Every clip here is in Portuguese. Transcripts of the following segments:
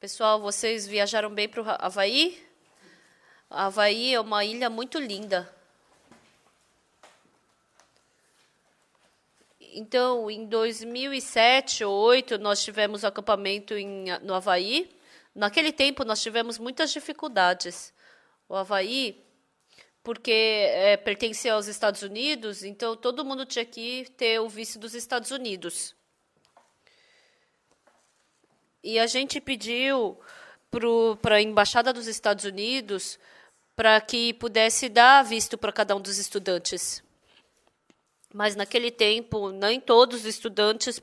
Pessoal, vocês viajaram bem para o Havaí? Havaí é uma ilha muito linda. Então, em 2007 ou 2008, nós tivemos acampamento no Havaí. Naquele tempo, nós tivemos muitas dificuldades. O Havaí, porque pertencia aos Estados Unidos, então todo mundo tinha que ter o visto dos Estados Unidos. E a gente pediu para a Embaixada dos Estados Unidos para que pudesse dar visto para cada um dos estudantes. Mas, naquele tempo, nem todos os estudantes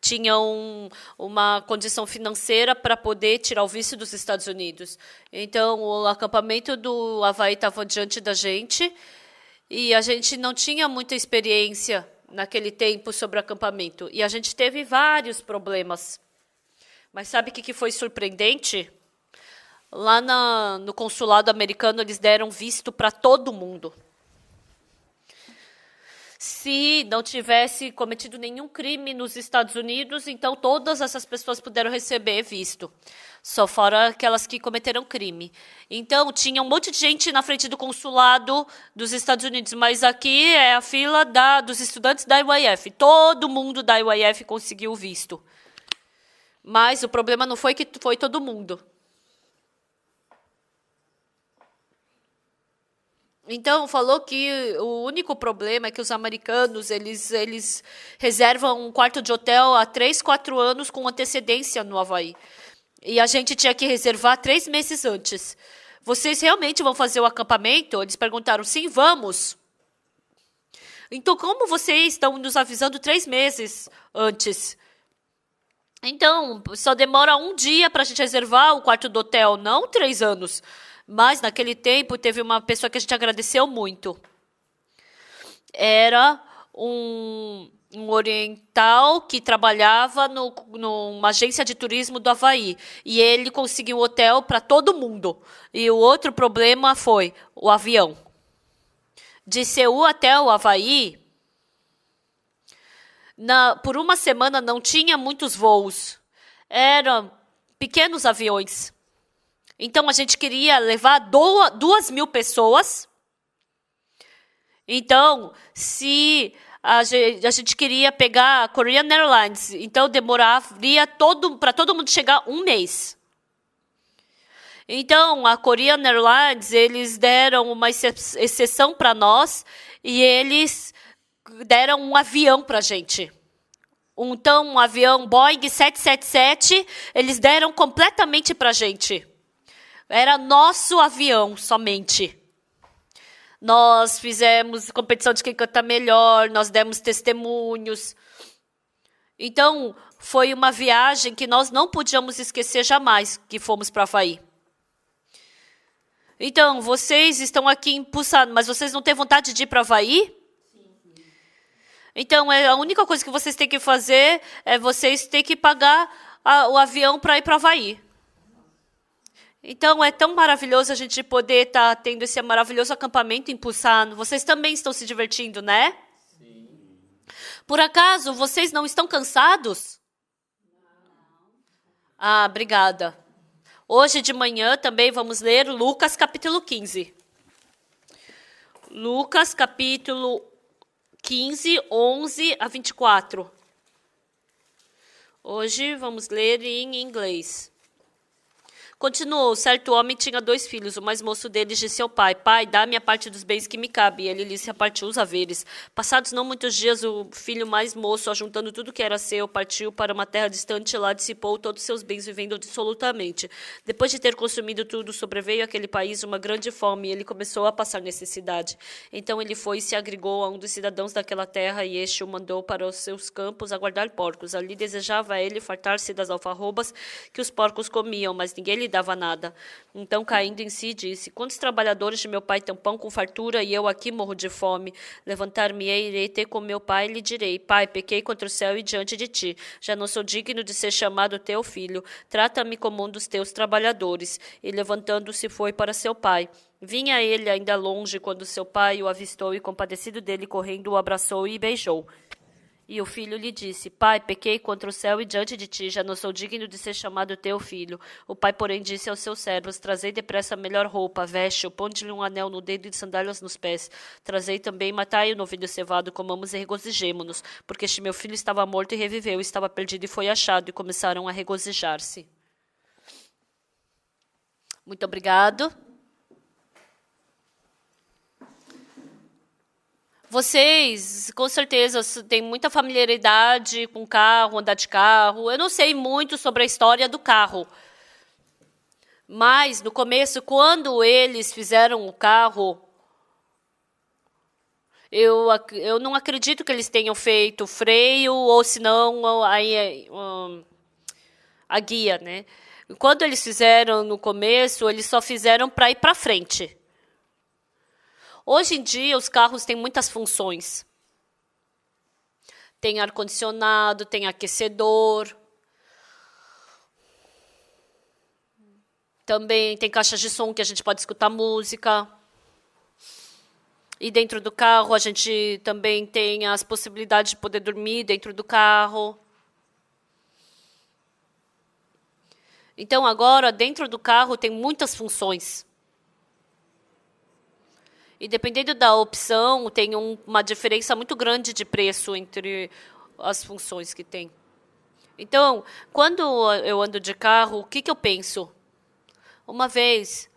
tinham uma condição financeira para poder tirar o visto dos Estados Unidos. Então, o acampamento do Havaí estava diante da gente e a gente não tinha muita experiência naquele tempo sobre acampamento. E a gente teve vários problemas. Mas sabe o que foi surpreendente? Lá no consulado americano, eles deram visto para todo mundo. Se não tivesse cometido nenhum crime nos Estados Unidos, então todas essas pessoas puderam receber visto. Só fora aquelas que cometeram crime. Então, tinha um monte de gente na frente do consulado dos Estados Unidos, mas aqui é a fila dos estudantes da IYF. Todo mundo da IYF conseguiu visto. Mas o problema não foi que foi todo mundo. Então, falou que o único problema é que os americanos, eles reservam um quarto de hotel há 3, 4 anos com antecedência no Havaí. E a gente tinha que reservar 3 meses antes. Vocês realmente vão fazer o acampamento? Eles perguntaram, sim, vamos. Então, como vocês estão nos avisando 3 meses antes? Então, só demora 1 dia para a gente reservar o quarto do hotel, não 3 anos. Mas, naquele tempo, teve uma pessoa que a gente agradeceu muito. Era um oriental que trabalhava numa agência de turismo do Havaí. E ele conseguiu um hotel para todo mundo. E o outro problema foi o avião. De Seul até o Havaí, por uma semana não tinha muitos voos. Eram pequenos aviões. Então, a gente queria levar 2.000 pessoas. Então, se a gente queria pegar a Korean Airlines, então demoraria para todo mundo chegar 1 mês. Então, a Korean Airlines, eles deram uma exceção para nós e eles deram um avião para a gente. Então, um avião Boeing 777, eles deram completamente para a gente. Era nosso avião, somente. Nós fizemos competição de quem canta melhor, nós demos testemunhos. Então, foi uma viagem que nós não podíamos esquecer jamais que fomos para Havaí. Então, vocês estão aqui em Busan, mas vocês não têm vontade de ir para Havaí? Então, a única coisa que vocês têm que fazer é vocês têm que pagar o avião para ir para Havaí. Então, é tão maravilhoso a gente poder estar tendo esse maravilhoso acampamento em Busan. Vocês também estão se divertindo, né? Sim. Por acaso, vocês não estão cansados? Não. Ah, obrigada. Hoje de manhã também vamos ler Lucas capítulo 15. Lucas capítulo 15, 11 a 24. Hoje vamos ler em inglês. Continuou, certo homem tinha 2 filhos, o mais moço deles disse ao pai, pai, dá-me a parte dos bens que me cabe. E ele lhe repartiu os haveres. Passados não muitos dias, o filho mais moço, ajuntando tudo que era seu, partiu para uma terra distante e lá dissipou todos os seus bens, vivendo dissolutamente. Depois de ter consumido tudo, sobreveio àquele país uma grande fome, e ele começou a passar necessidade. Então ele foi e se agregou a um dos cidadãos daquela terra, e este o mandou para os seus campos a guardar porcos. Ali desejava ele fartar-se das alfarrobas que os porcos comiam, mas ninguém lhe dava nada. Então, caindo em si, disse, quantos trabalhadores de meu pai têm pão com fartura e eu aqui morro de fome? Levantar-me-ei, irei ter com meu pai e lhe direi, pai, pequei contra o céu e diante de ti. Já não sou digno de ser chamado teu filho. Trata-me como um dos teus trabalhadores. E levantando-se foi para seu pai. Vinha ele ainda longe quando seu pai o avistou e, compadecido dele, correndo, o abraçou e beijou. E o filho lhe disse: Pai, pequei contra o céu e diante de ti, já não sou digno de ser chamado teu filho. O pai, porém, disse aos seus servos: Trazei depressa a melhor roupa, veste-o, ponde-lhe um anel no dedo e sandálias nos pés. Trazei também, matai o novilho cevado, comamos e regozijemo-nos, porque este meu filho estava morto e reviveu, estava perdido e foi achado, e começaram a regozijar-se. Muito obrigado. Vocês, com certeza, têm muita familiaridade com carro, andar de carro. Eu não sei muito sobre a história do carro. Mas, no começo, quando eles fizeram o carro, eu não acredito que eles tenham feito freio ou, senão, a guia, né? Quando eles fizeram no começo, eles só fizeram para ir para frente. Hoje em dia, os carros têm muitas funções. Tem ar-condicionado, tem aquecedor. Também tem caixas de som que a gente pode escutar música. E dentro do carro, a gente também tem as possibilidades de poder dormir dentro do carro. Então, agora, dentro do carro, tem muitas funções. E dependendo da opção, tem uma diferença muito grande de preço entre as funções que tem. Então, quando eu ando de carro, o que eu penso? Uma vez,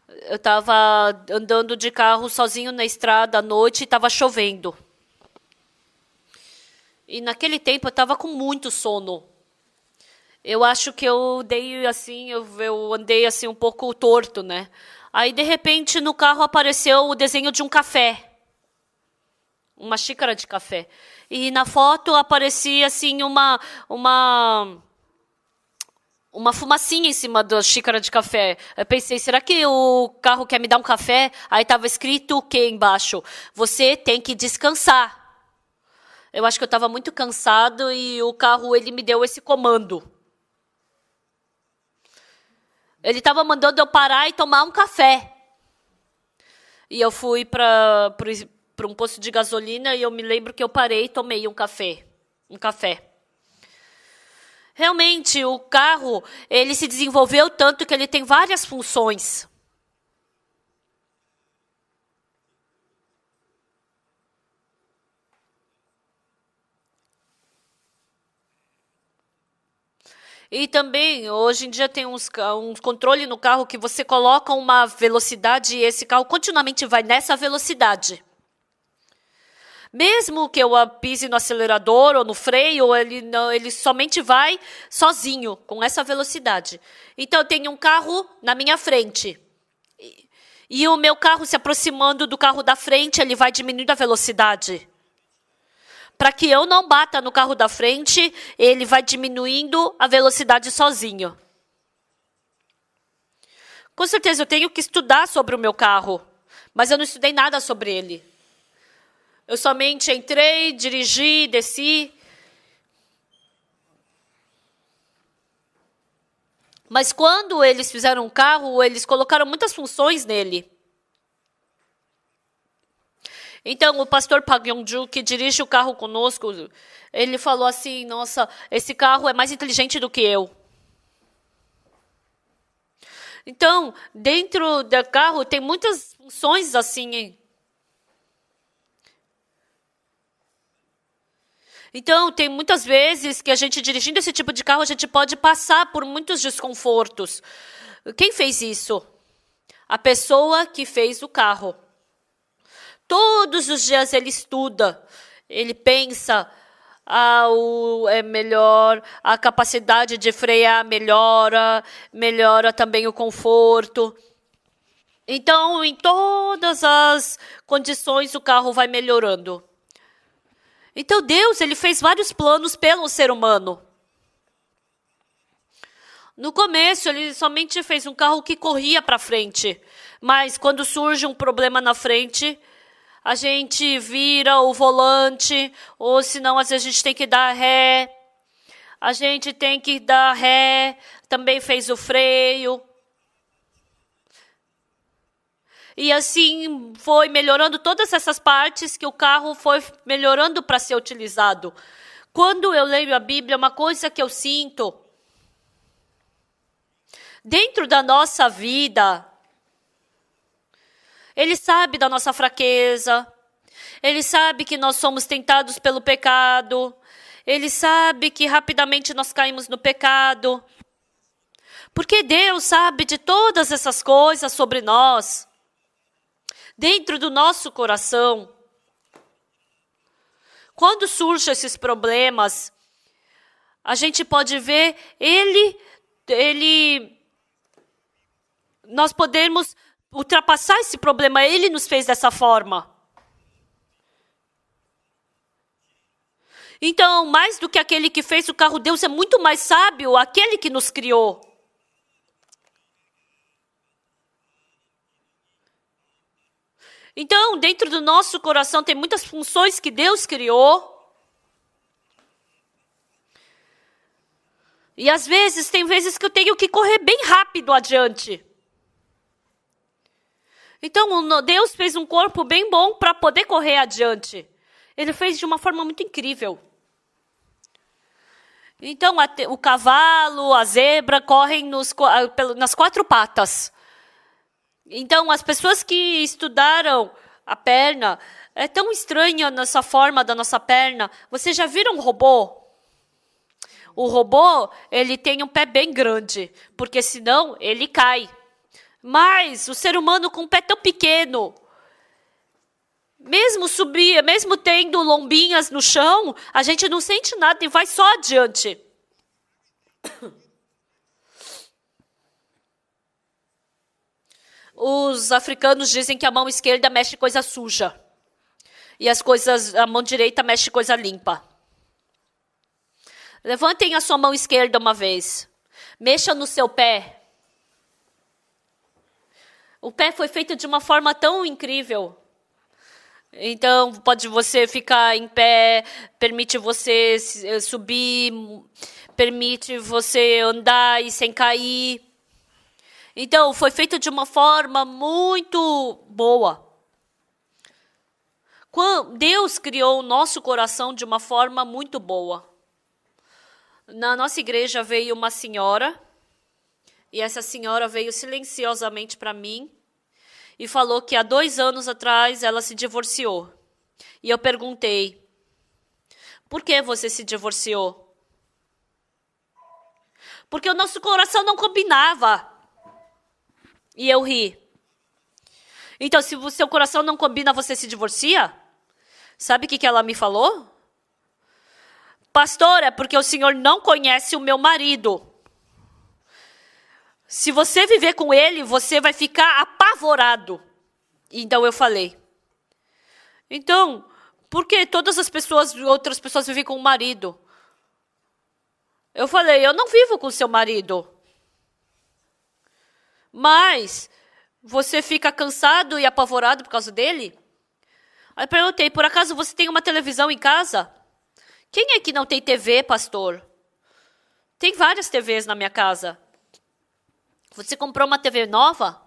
eu estava andando de carro sozinho na estrada à noite e estava chovendo. E naquele tempo eu estava com muito sono. Eu acho que eu dei assim, eu andei assim um pouco torto, né? Aí, de repente, no carro apareceu o desenho de um café. Uma xícara de café. E na foto aparecia, assim, uma fumacinha em cima da xícara de café. Eu pensei, será que o carro quer me dar um café? Aí estava escrito o que embaixo? Você tem que descansar. Eu acho que eu estava muito cansado e o carro ele me deu esse comando. Ele estava mandando eu parar e tomar um café. E eu fui para um posto de gasolina e eu me lembro que eu parei e tomei um café. Realmente, o carro, ele se desenvolveu tanto que ele tem várias funções. E também, hoje em dia, tem um controle no carro que você coloca uma velocidade e esse carro continuamente vai nessa velocidade. Mesmo que eu pise no acelerador ou no freio, ele somente vai sozinho, com essa velocidade. Então, eu tenho um carro na minha frente. E o meu carro se aproximando do carro da frente, ele vai diminuindo a velocidade. Para que eu não bata no carro da frente, ele vai diminuindo a velocidade sozinho. Com certeza, eu tenho que estudar sobre o meu carro, mas eu não estudei nada sobre ele. Eu somente entrei, dirigi, desci. Mas quando eles fizeram um carro, eles colocaram muitas funções nele. Então, o pastor Park Yong-ju, que dirige o carro conosco, ele falou assim, nossa, esse carro é mais inteligente do que eu. Então, dentro do carro tem muitas funções assim. Então, tem muitas vezes que a gente, dirigindo esse tipo de carro, a gente pode passar por muitos desconfortos. Quem fez isso? A pessoa que fez o carro. Todos os dias ele estuda, ele pensa, é melhor, a capacidade de frear melhora também o conforto. Então, em todas as condições, o carro vai melhorando. Então, Deus, ele fez vários planos pelo ser humano. No começo, ele somente fez um carro que corria para frente. Mas, quando surge um problema na frente, a gente vira o volante, ou senão, às vezes, a gente tem que dar ré. A gente tem que dar ré, também fez o freio. E assim foi melhorando todas essas partes que o carro foi melhorando para ser utilizado. Quando eu leio a Bíblia, uma coisa que eu sinto, dentro da nossa vida, Ele sabe da nossa fraqueza, Ele sabe que nós somos tentados pelo pecado, Ele sabe que rapidamente nós caímos no pecado. Porque Deus sabe de todas essas coisas sobre nós, dentro do nosso coração. Quando surgem esses problemas, a gente pode ver nós podemos ultrapassar esse problema. Ele nos fez dessa forma. Então, mais do que aquele que fez o carro, Deus é muito mais sábio, aquele que nos criou. Então, dentro do nosso coração tem muitas funções que Deus criou. E às vezes, tem vezes que eu tenho que correr bem rápido adiante. Então, Deus fez um corpo bem bom para poder correr adiante. Ele fez de uma forma muito incrível. Então, o cavalo, a zebra correm nas 4 patas. Então, as pessoas que estudaram a perna, é tão estranha nessa forma da nossa perna. Vocês já viram um robô? O robô, ele tem um pé bem grande, porque senão ele cai. Mas o ser humano com um pé tão pequeno, mesmo tendo lombinhas no chão, a gente não sente nada e vai só adiante. Os africanos dizem que a mão esquerda mexe coisa suja. E a mão direita mexe coisa limpa. Levantem a sua mão esquerda uma vez. Mexa no seu pé. O pé foi feito de uma forma tão incrível. Então, pode você ficar em pé, permite você subir, permite você andar e sem cair. Então, foi feito de uma forma muito boa. Deus criou o nosso coração de uma forma muito boa. Na nossa igreja veio uma senhora, e essa senhora veio silenciosamente para mim e falou que há 2 anos atrás ela se divorciou. E eu perguntei, por que você se divorciou? Porque o nosso coração não combinava. E eu ri. Então, se o seu coração não combina, você se divorcia? Sabe o que ela me falou? Pastor, é porque o senhor não conhece o meu marido. Se você viver com ele, você vai ficar apavorado. Então eu falei. Então, por que outras pessoas vivem com o marido? Eu falei, eu não vivo com o seu marido. Mas você fica cansado e apavorado por causa dele? Aí eu perguntei, por acaso você tem uma televisão em casa? Quem é que não tem TV, pastor? Tem várias TVs na minha casa. Você comprou uma TV nova?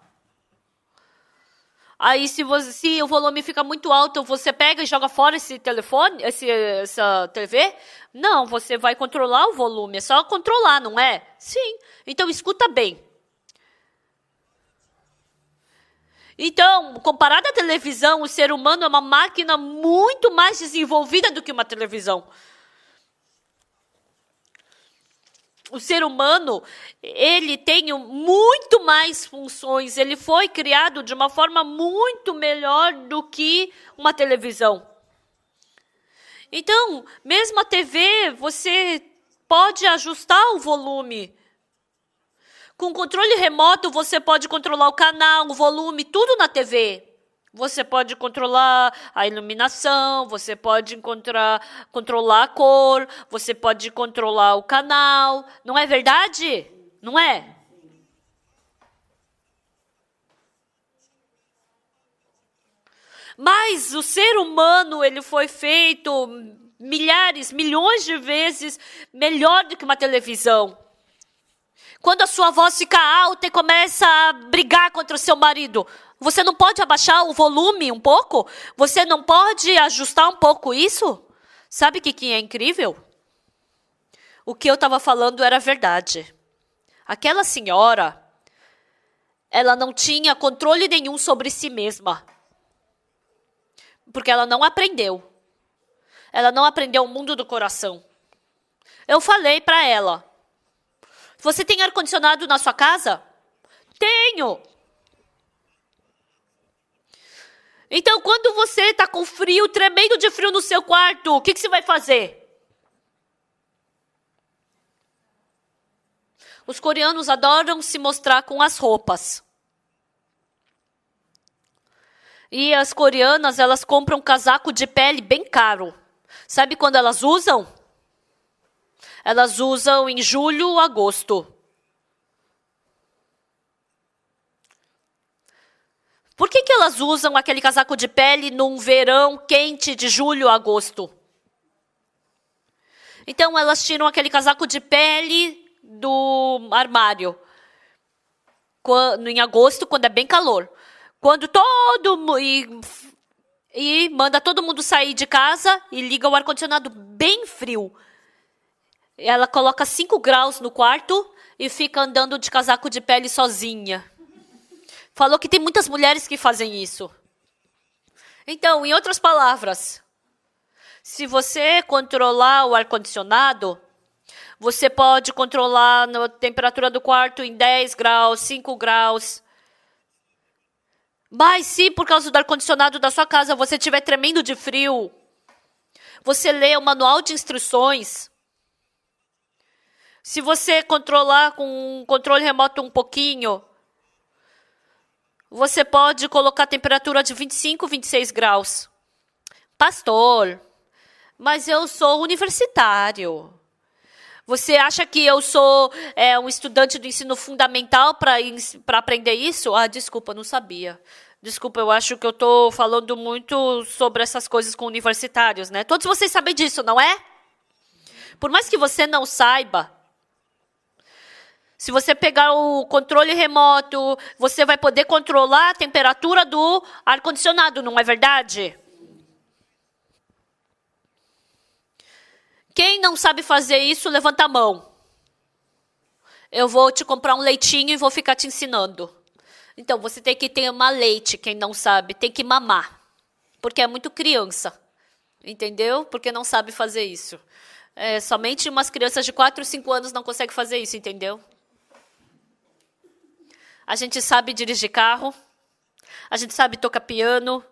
Aí se o volume fica muito alto, você pega e joga fora esse telefone, essa TV? Não, você vai controlar o volume, é só controlar, não é? Sim, então escuta bem. Então, comparado à televisão, o ser humano é uma máquina muito mais desenvolvida do que uma televisão. O ser humano, ele tem muito mais funções, ele foi criado de uma forma muito melhor do que uma televisão. Então, mesmo a TV, você pode ajustar o volume. Com controle remoto, você pode controlar o canal, o volume, tudo na TV. Você pode controlar a iluminação, você pode controlar a cor, você pode controlar o canal. Não é verdade? Não é? Mas o ser humano, ele foi feito milhares, milhões de vezes melhor do que uma televisão. Quando a sua voz fica alta e começa a brigar contra o seu marido, Você não pode abaixar o volume um pouco? Você não pode ajustar um pouco isso? Sabe o que é incrível? O que eu estava falando era verdade. Aquela senhora, ela não tinha controle nenhum sobre si mesma. Porque ela não aprendeu. Ela não aprendeu o mundo do coração. Eu falei para ela, você tem ar-condicionado na sua casa? Tenho. Então, quando você está com frio, tremendo de frio no seu quarto, o que você vai fazer? Os coreanos adoram se mostrar com as roupas. E as coreanas, elas compram casaco de pele bem caro. Sabe quando elas usam? Elas usam em julho ou agosto. Por que elas usam aquele casaco de pele num verão quente de julho a agosto? Então, elas tiram aquele casaco de pele do armário em agosto, quando é bem calor. Quando e manda todo mundo sair de casa e liga o ar-condicionado bem frio. Ela coloca 5 graus no quarto e fica andando de casaco de pele sozinha. Falou que tem muitas mulheres que fazem isso. Então, em outras palavras, se você controlar o ar-condicionado, você pode controlar a temperatura do quarto em 10 graus, 5 graus. Mas se por causa do ar-condicionado da sua casa você estiver tremendo de frio, você lê o manual de instruções. Se você controlar com um controle remoto um pouquinho, você pode colocar a temperatura de 25, 26 graus. Pastor, mas eu sou universitário. Você acha que eu sou um estudante do ensino fundamental para aprender isso? Ah, desculpa, não sabia. Desculpa, eu acho que eu estou falando muito sobre essas coisas com universitários, né? Todos vocês sabem disso, não é? Por mais que você não saiba, se você pegar o controle remoto, você vai poder controlar a temperatura do ar-condicionado, não é verdade? Quem não sabe fazer isso, levanta a mão. Eu vou te comprar um leitinho e vou ficar te ensinando. Então, você tem que tomar leite, quem não sabe, tem que mamar. Porque é muito criança, entendeu? Porque não sabe fazer isso. Somente umas crianças de 4, 5 anos não conseguem fazer isso, entendeu? A gente sabe dirigir carro, a gente sabe tocar piano.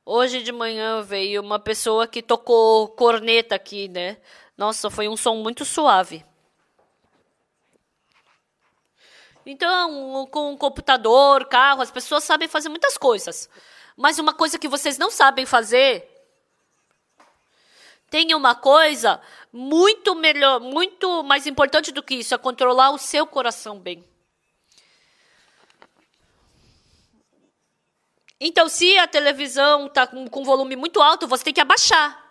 Hoje de manhã veio uma pessoa que tocou corneta aqui, né? Nossa, foi um som muito suave. Então, com computador, carro, as pessoas sabem fazer muitas coisas. Mas uma coisa que vocês não sabem fazer, tem uma coisa muito melhor, muito mais importante do que isso, é controlar o seu coração bem. Então, se a televisão está com volume muito alto, você tem que abaixar.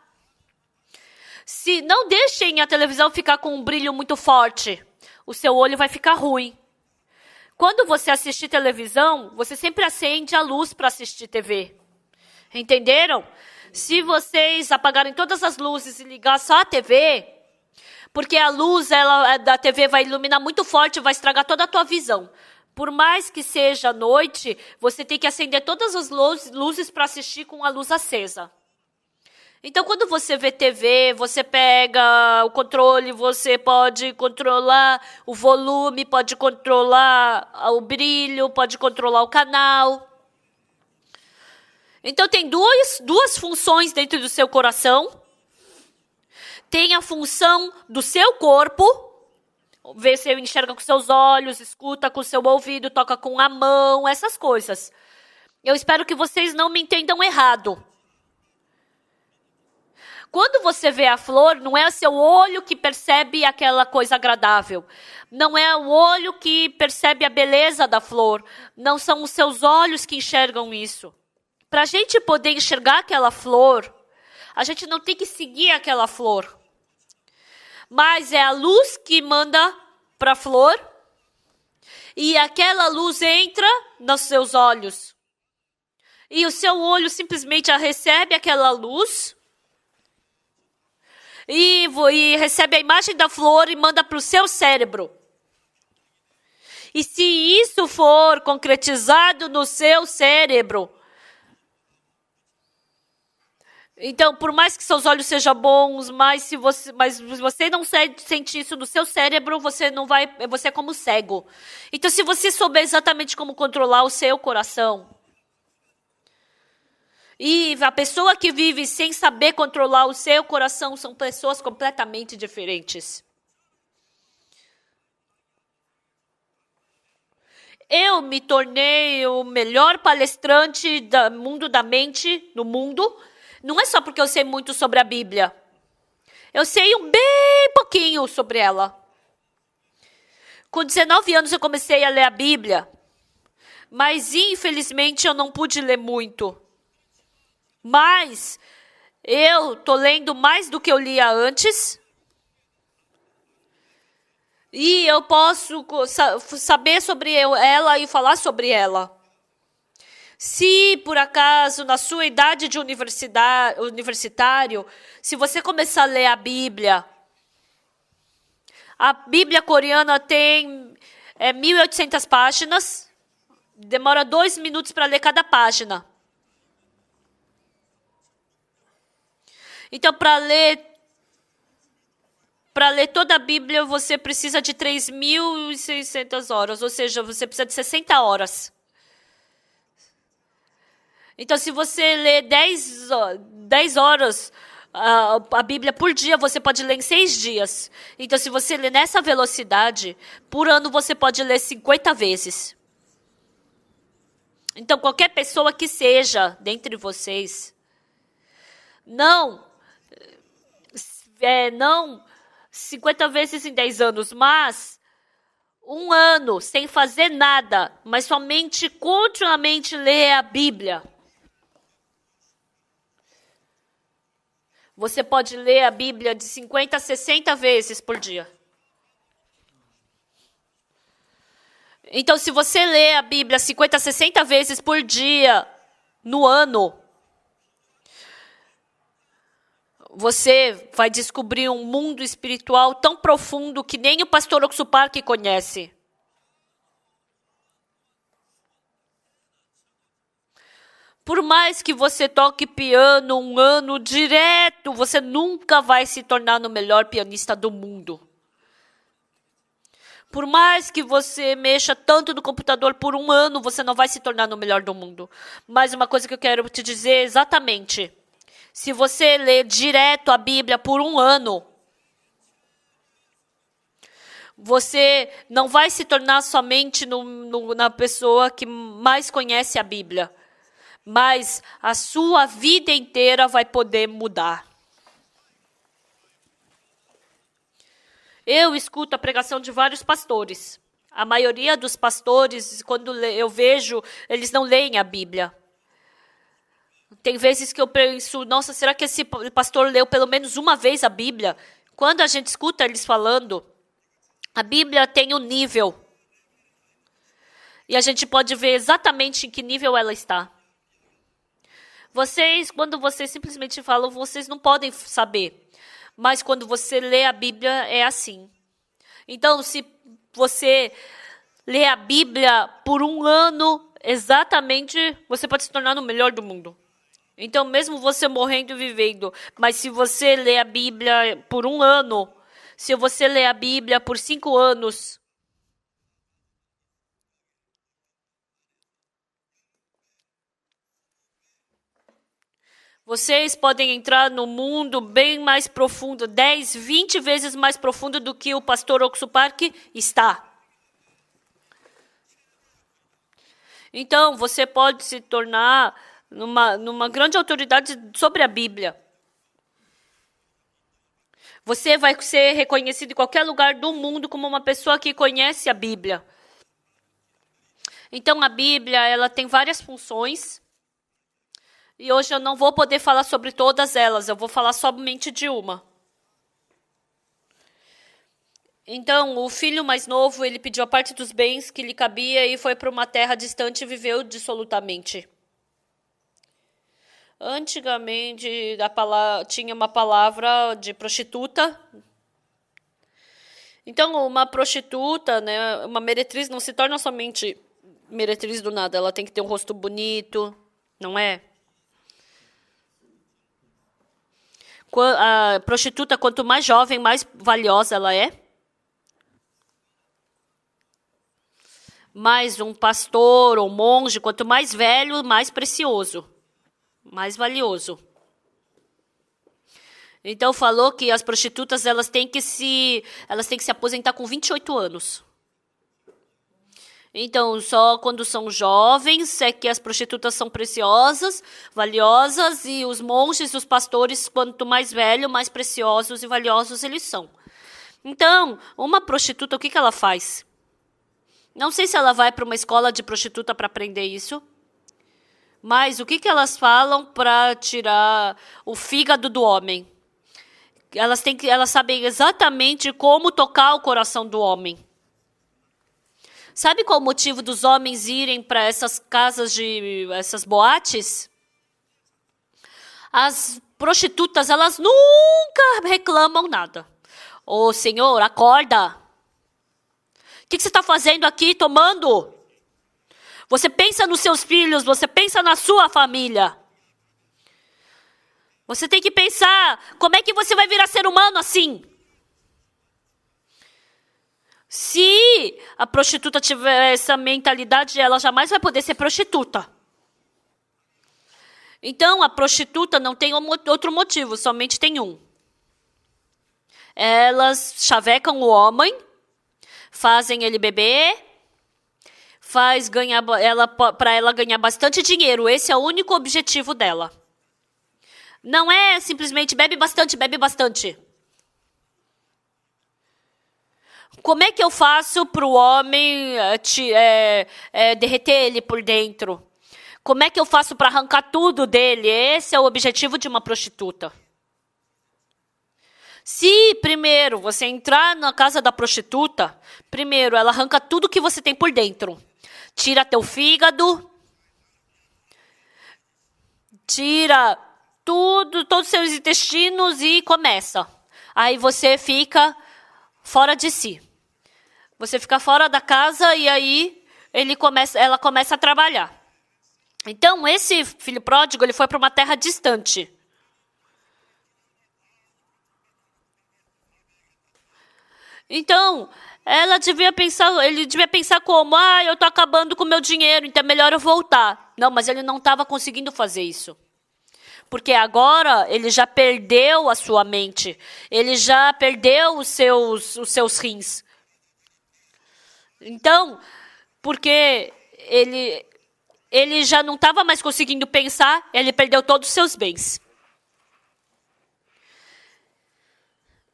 Se não deixem a televisão ficar com um brilho muito forte, o seu olho vai ficar ruim. Quando você assistir televisão, você sempre acende a luz para assistir TV. Entenderam? Se vocês apagarem todas as luzes e ligar só a TV, porque a luz da TV vai iluminar muito forte, vai estragar toda a tua visão. Por mais que seja noite, você tem que acender todas as luzes para assistir com a luz acesa. Então, quando você vê TV, você pega o controle, você pode controlar o volume, pode controlar o brilho, pode controlar o canal. Então, tem duas funções dentro do seu coração. Tem a função do seu corpo. Vê se enxerga com seus olhos, escuta com seu ouvido, toca com a mão, essas coisas. Eu espero que vocês não me entendam errado. Quando você vê a flor, não é o seu olho que percebe aquela coisa agradável. Não é o olho que percebe a beleza da flor. Não são os seus olhos que enxergam isso. Para a gente poder enxergar aquela flor, a gente não tem que seguir aquela flor. Mas é a luz que manda para a flor. E aquela luz entra nos seus olhos. E o seu olho simplesmente recebe aquela luz e recebe a imagem da flor e manda para o seu cérebro. E se isso for concretizado no seu cérebro, então, por mais que seus olhos sejam bons, mas se você não sente isso no seu cérebro, você é como cego. Então, se você souber exatamente como controlar o seu coração, e a pessoa que vive sem saber controlar o seu coração são pessoas completamente diferentes. Eu me tornei o melhor palestrante do mundo da mente no mundo. Não é só porque eu sei muito sobre a Bíblia. Eu sei bem pouquinho sobre ela. Com 19 anos eu comecei a ler a Bíblia. Mas, infelizmente, eu não pude ler muito. Mas eu estou lendo mais do que eu lia antes. E eu posso saber sobre ela e falar sobre ela. Se, por acaso, na sua idade de universitário, se você começar a ler a Bíblia coreana tem 1.800 páginas. Demora 2 minutos para ler cada página. Então, para ler toda a Bíblia, você precisa de 3.600 horas, ou seja, você precisa de 60 horas. Então, se você lê 10 horas a Bíblia por dia, você pode ler em 6 dias. Então, se você lê nessa velocidade, por ano você pode ler 50 vezes. Então, qualquer pessoa que seja dentre vocês, não 50 vezes em 10 anos, mas 1 ano sem fazer nada, mas somente continuamente ler a Bíblia. Você pode ler a Bíblia de 50 a 60 vezes por dia. Então, se você lê a Bíblia 50 a 60 vezes por dia no ano, você vai descobrir um mundo espiritual tão profundo que nem o pastor Oxupar que conhece. Por mais que você toque piano 1 ano direto, você nunca vai se tornar o melhor pianista do mundo. Por mais que você mexa tanto no computador por 1 ano, você não vai se tornar o melhor do mundo. Mas uma coisa que eu quero te dizer exatamente. Se você ler direto a Bíblia por 1 ano, você não vai se tornar somente na pessoa que mais conhece a Bíblia. Mas a sua vida inteira vai poder mudar. Eu escuto a pregação de vários pastores. A maioria dos pastores, quando eu vejo, eles não leem a Bíblia. Tem vezes que eu penso, nossa, será que esse pastor leu pelo menos uma vez a Bíblia? Quando a gente escuta eles falando, a Bíblia tem um nível. E a gente pode ver exatamente em que nível ela está. Quando vocês simplesmente falam, vocês não podem saber. Mas quando você lê a Bíblia, é assim. Então, se você lê a Bíblia por 1 ano, exatamente, você pode se tornar o melhor do mundo. Então, mesmo você morrendo e vivendo, mas se você lê a Bíblia por 1 ano, se você lê a Bíblia por 5 anos, vocês podem entrar no mundo bem mais profundo, 10, 20 vezes mais profundo do que o pastor Oxupar está. Então, você pode se tornar numa grande autoridade sobre a Bíblia. Você vai ser reconhecido em qualquer lugar do mundo como uma pessoa que conhece a Bíblia. Então, a Bíblia, ela tem várias funções. E hoje eu não vou poder falar sobre todas elas, eu vou falar somente de uma. Então, o filho mais novo, ele pediu a parte dos bens que lhe cabia e foi para uma terra distante e viveu dissolutamente. Antigamente, tinha uma palavra de prostituta. Então, uma prostituta, né, uma meretriz, não se torna somente meretriz do nada. Ela tem que ter um rosto bonito, não é? A prostituta, quanto mais jovem, mais valiosa ela é. Mais um pastor ou monge, quanto mais velho, mais precioso, mais valioso. Então falou que as prostitutas elas têm que se aposentar com 28 anos. Então, só quando são jovens é que as prostitutas são preciosas, valiosas, e os monges e os pastores, quanto mais velho, mais preciosos e valiosos eles são. Então, uma prostituta, o que ela faz? Não sei se ela vai para uma escola de prostituta para aprender isso, mas o que elas falam para tirar o fígado do homem? Elas sabem exatamente como tocar o coração do homem. Sabe qual o motivo dos homens irem para essas casas essas boates? As prostitutas, elas nunca reclamam nada. Ô, senhor, acorda. O que você está fazendo aqui, tomando? Você pensa nos seus filhos, você pensa na sua família. Você tem que pensar, como é que você vai virar ser humano assim? Se a prostituta tiver essa mentalidade, ela jamais vai poder ser prostituta. Então, a prostituta não tem outro motivo, somente tem um. Elas chavecam o homem, fazem ele beber, para ela ganhar bastante dinheiro. Esse é o único objetivo dela. Não é simplesmente bebe bastante, bebe bastante. Como é que eu faço para o homem derreter ele por dentro? Como é que eu faço para arrancar tudo dele? Esse é o objetivo de uma prostituta. Se primeiro você entrar na casa da prostituta, primeiro ela arranca tudo que você tem por dentro. Tira teu fígado, tira todos os seus intestinos e começa. Aí você fica fora de si. Você fica fora da casa e aí ela começa a trabalhar. Então, esse filho pródigo, ele foi para uma terra distante. Então, ele devia pensar como, eu estou acabando com o meu dinheiro, então é melhor eu voltar. Não, mas ele não estava conseguindo fazer isso. Porque agora ele já perdeu a sua mente. Ele já perdeu os seus rins. Então, porque ele já não estava mais conseguindo pensar, ele perdeu todos os seus bens.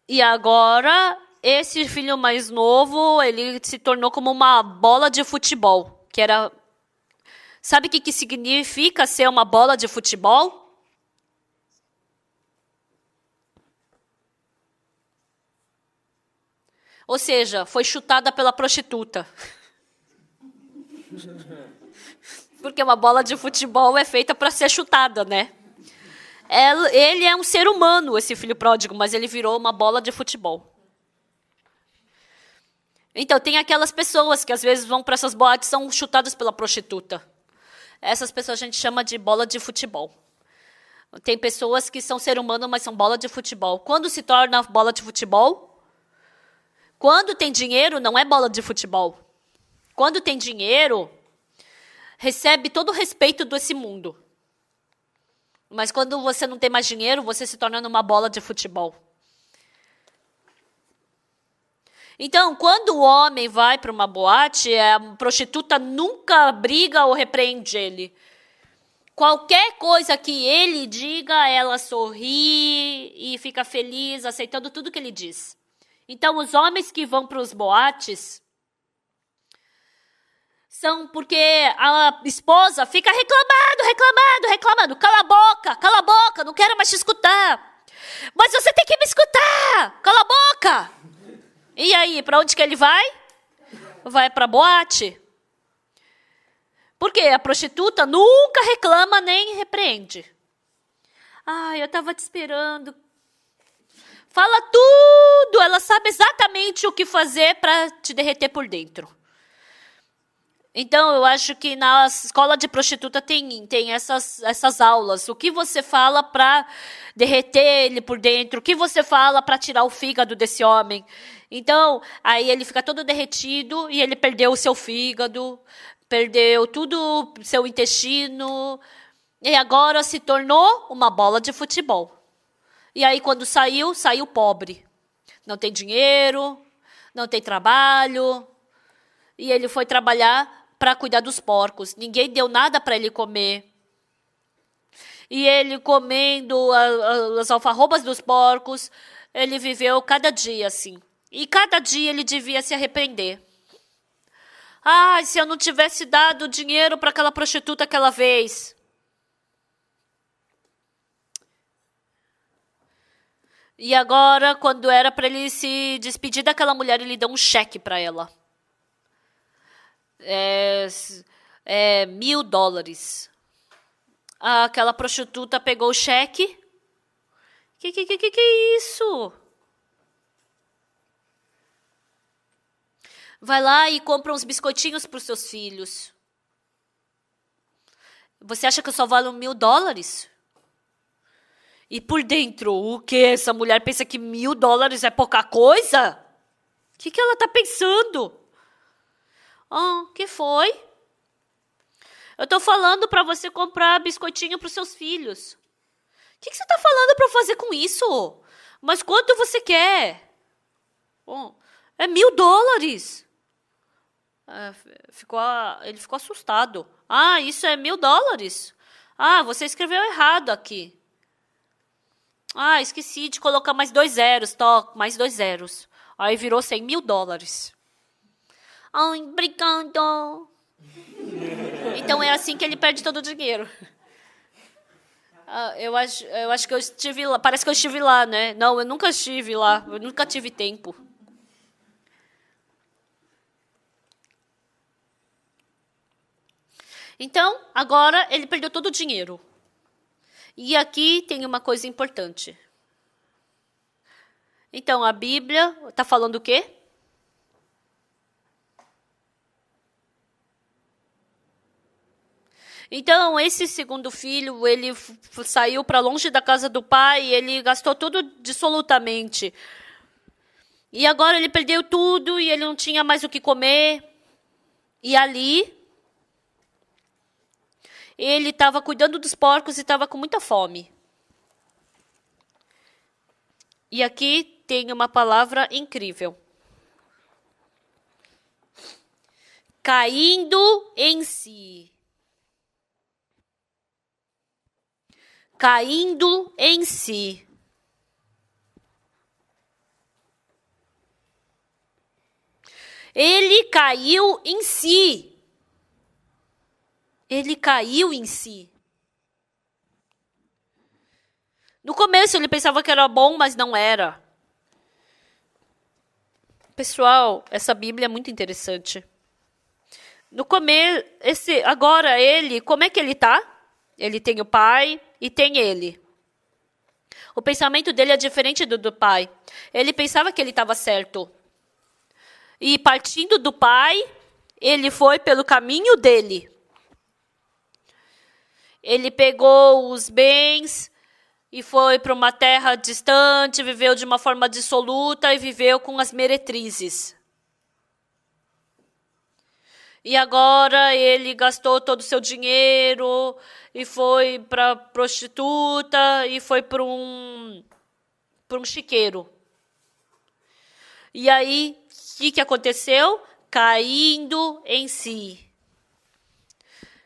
E agora, esse filho mais novo, ele se tornou como uma bola de futebol. Sabe o que significa ser uma bola de futebol? Ou seja, foi chutada pela prostituta. Porque uma bola de futebol é feita para ser chutada, né? Ele é um ser humano, esse filho pródigo, mas ele virou uma bola de futebol. Então, tem aquelas pessoas que às vezes vão para essas boates e são chutadas pela prostituta. Essas pessoas a gente chama de bola de futebol. Tem pessoas que são ser humano, mas são bola de futebol. Quando se torna bola de futebol? Quando tem dinheiro, não é bola de futebol. Quando tem dinheiro, recebe todo o respeito desse mundo. Mas quando você não tem mais dinheiro, você se torna uma bola de futebol. Então, quando o homem vai para uma boate, a prostituta nunca briga ou repreende ele. Qualquer coisa que ele diga, ela sorri e fica feliz, aceitando tudo que ele diz. Então, os homens que vão para os boates são porque a esposa fica reclamando. Cala a boca, não quero mais te escutar. Mas você tem que me escutar, cala a boca. E aí, para onde que ele vai? Vai para boate. Porque a prostituta nunca reclama nem repreende. Eu estava te esperando. Fala tudo, ela sabe exatamente o que fazer para te derreter por dentro. Então, eu acho que na escola de prostituta tem essas aulas. O que você fala para derreter ele por dentro? O que você fala para tirar o fígado desse homem? Então, aí ele fica todo derretido e ele perdeu o seu fígado, perdeu tudo, seu intestino, e agora se tornou uma bola de futebol. E aí, quando saiu pobre. Não tem dinheiro, não tem trabalho, e ele foi trabalhar para cuidar dos porcos. Ninguém deu nada para ele comer. E ele comendo as alfarrobas dos porcos, ele viveu cada dia assim. E cada dia ele devia se arrepender. Se eu não tivesse dado dinheiro para aquela prostituta aquela vez. E agora, quando era para ele se despedir daquela mulher, ele deu um cheque para ela. $1.000. Aquela prostituta pegou o cheque. Que é isso? Vai lá e compra uns biscoitinhos para os seus filhos. Você acha que eu só valo $1.000? E por dentro, o quê? Essa mulher pensa que $1.000 é pouca coisa? O que ela está pensando? Que foi? Eu estou falando para você comprar biscoitinho para os seus filhos. O que você está falando para eu fazer com isso? Mas quanto você quer? É $1.000. Ele ficou assustado. Isso é $1.000? Você escreveu errado aqui. Esqueci de colocar mais 2 zeros. Mais 2 zeros. Aí virou $100.000. Brincando. Então é assim que ele perde todo o dinheiro. Eu acho que eu estive lá. Parece que eu estive lá, né? Não, eu nunca estive lá. Eu nunca tive tempo. Então, agora ele perdeu todo o dinheiro. E aqui tem uma coisa importante. Então, a Bíblia está falando o quê? Então, esse segundo filho, ele saiu para longe da casa do pai, ele gastou tudo dissolutamente. E agora ele perdeu tudo e ele não tinha mais o que comer. E ali, ele estava cuidando dos porcos e estava com muita fome. E aqui tem uma palavra incrível. Caindo em si. Caindo em si. Ele caiu em si. Ele caiu em si. No começo ele pensava que era bom, mas não era. Pessoal, essa Bíblia é muito interessante. No começo, agora ele, como é que ele tá? Ele tem o pai e tem ele. O pensamento dele é diferente do pai. Ele pensava que ele estava certo. E partindo do pai, ele foi pelo caminho dele. Ele pegou os bens e foi para uma terra distante, viveu de uma forma dissoluta e viveu com as meretrizes. E agora ele gastou todo o seu dinheiro e foi para prostituta e foi para um chiqueiro. E aí, o que aconteceu? Caindo em si.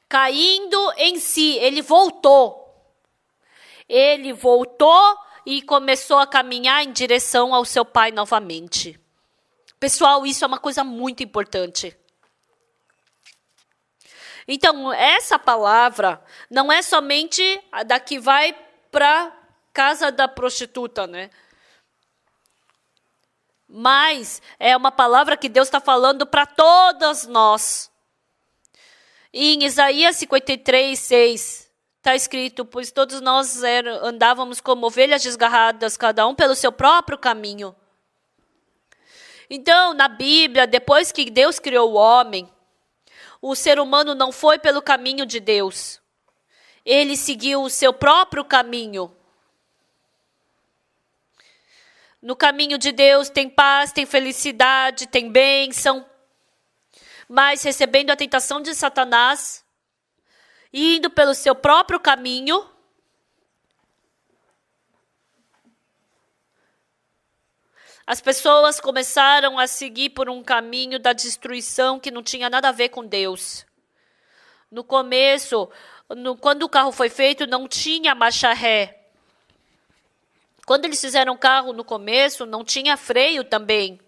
Caindo em si, ele voltou. Ele voltou e começou a caminhar em direção ao seu pai novamente. Pessoal, isso é uma coisa muito importante. Então, essa palavra não é somente a da que vai para casa da prostituta, né? Mas é uma palavra que Deus está falando para todas nós. E em Isaías 53, 6, está escrito: pois todos nós andávamos como ovelhas desgarradas, cada um pelo seu próprio caminho. Então, na Bíblia, depois que Deus criou o homem, o ser humano não foi pelo caminho de Deus. Ele seguiu o seu próprio caminho. No caminho de Deus tem paz, tem felicidade, tem bênção. Mas recebendo a tentação de Satanás, indo pelo seu próprio caminho, as pessoas começaram a seguir por um caminho da destruição que não tinha nada a ver com Deus. No começo, quando o carro foi feito, não tinha marcha ré. Quando eles fizeram o carro no começo, não tinha freio também.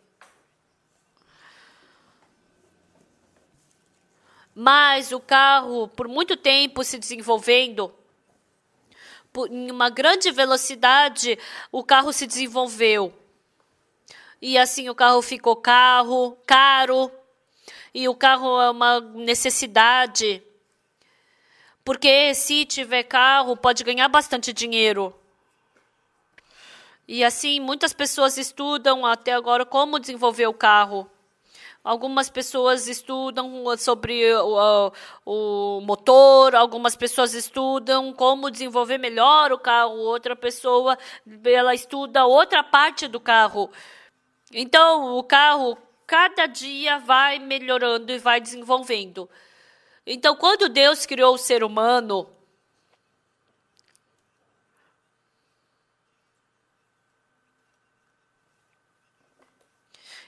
Mas o carro, por muito tempo se desenvolvendo, em uma grande velocidade, o carro se desenvolveu. E assim o carro ficou caro, e o carro é uma necessidade. Porque se tiver carro, pode ganhar bastante dinheiro. E assim, muitas pessoas estudam até agora como desenvolver o carro. Algumas pessoas estudam sobre o motor, algumas pessoas estudam como desenvolver melhor o carro, outra pessoa ela estuda outra parte do carro. Então, o carro, cada dia vai melhorando e vai desenvolvendo. Então, quando Deus criou o ser humano,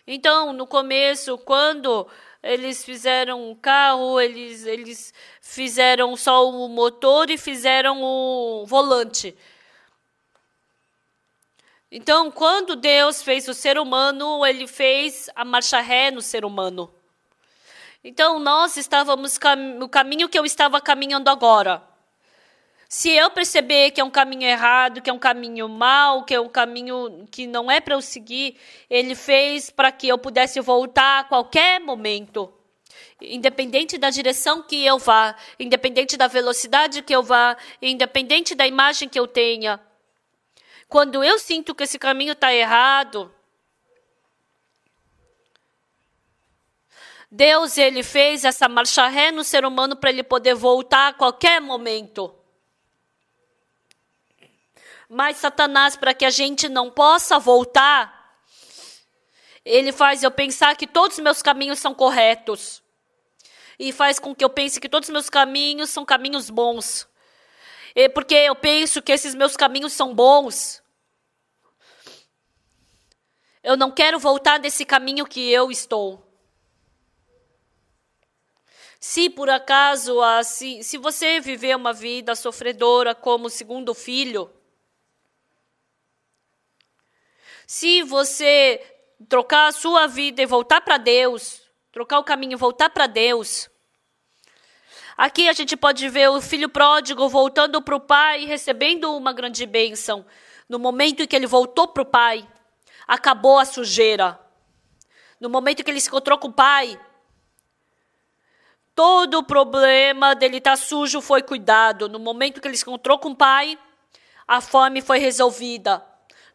então, no começo, quando eles fizeram o carro, eles fizeram só o motor e fizeram o volante. Então, quando Deus fez o ser humano, ele fez a marcha ré no ser humano. Então, nós estávamos no caminho que eu estava caminhando agora. Se eu perceber que é um caminho errado, que é um caminho mau, que é um caminho que não é para eu seguir, ele fez para que eu pudesse voltar a qualquer momento. Independente da direção que eu vá, independente da velocidade que eu vá, independente da imagem que eu tenha. Quando eu sinto que esse caminho está errado, Deus, ele fez essa marcha ré no ser humano para ele poder voltar a qualquer momento. Mas Satanás, para que a gente não possa voltar, ele faz eu pensar que todos os meus caminhos são corretos. E faz com que eu pense que todos os meus caminhos são caminhos bons. E porque eu penso que esses meus caminhos são bons, eu não quero voltar desse caminho que eu estou. Se por acaso, se você viver uma vida sofredora como segundo filho, se você trocar a sua vida e voltar para Deus, trocar o caminho e voltar para Deus, aqui a gente pode ver o filho pródigo voltando para o pai e recebendo uma grande bênção. No momento em que ele voltou para o pai, acabou a sujeira. No momento em que ele se encontrou com o pai, todo o problema dele estar sujo foi cuidado. No momento que ele se encontrou com o pai, a fome foi resolvida.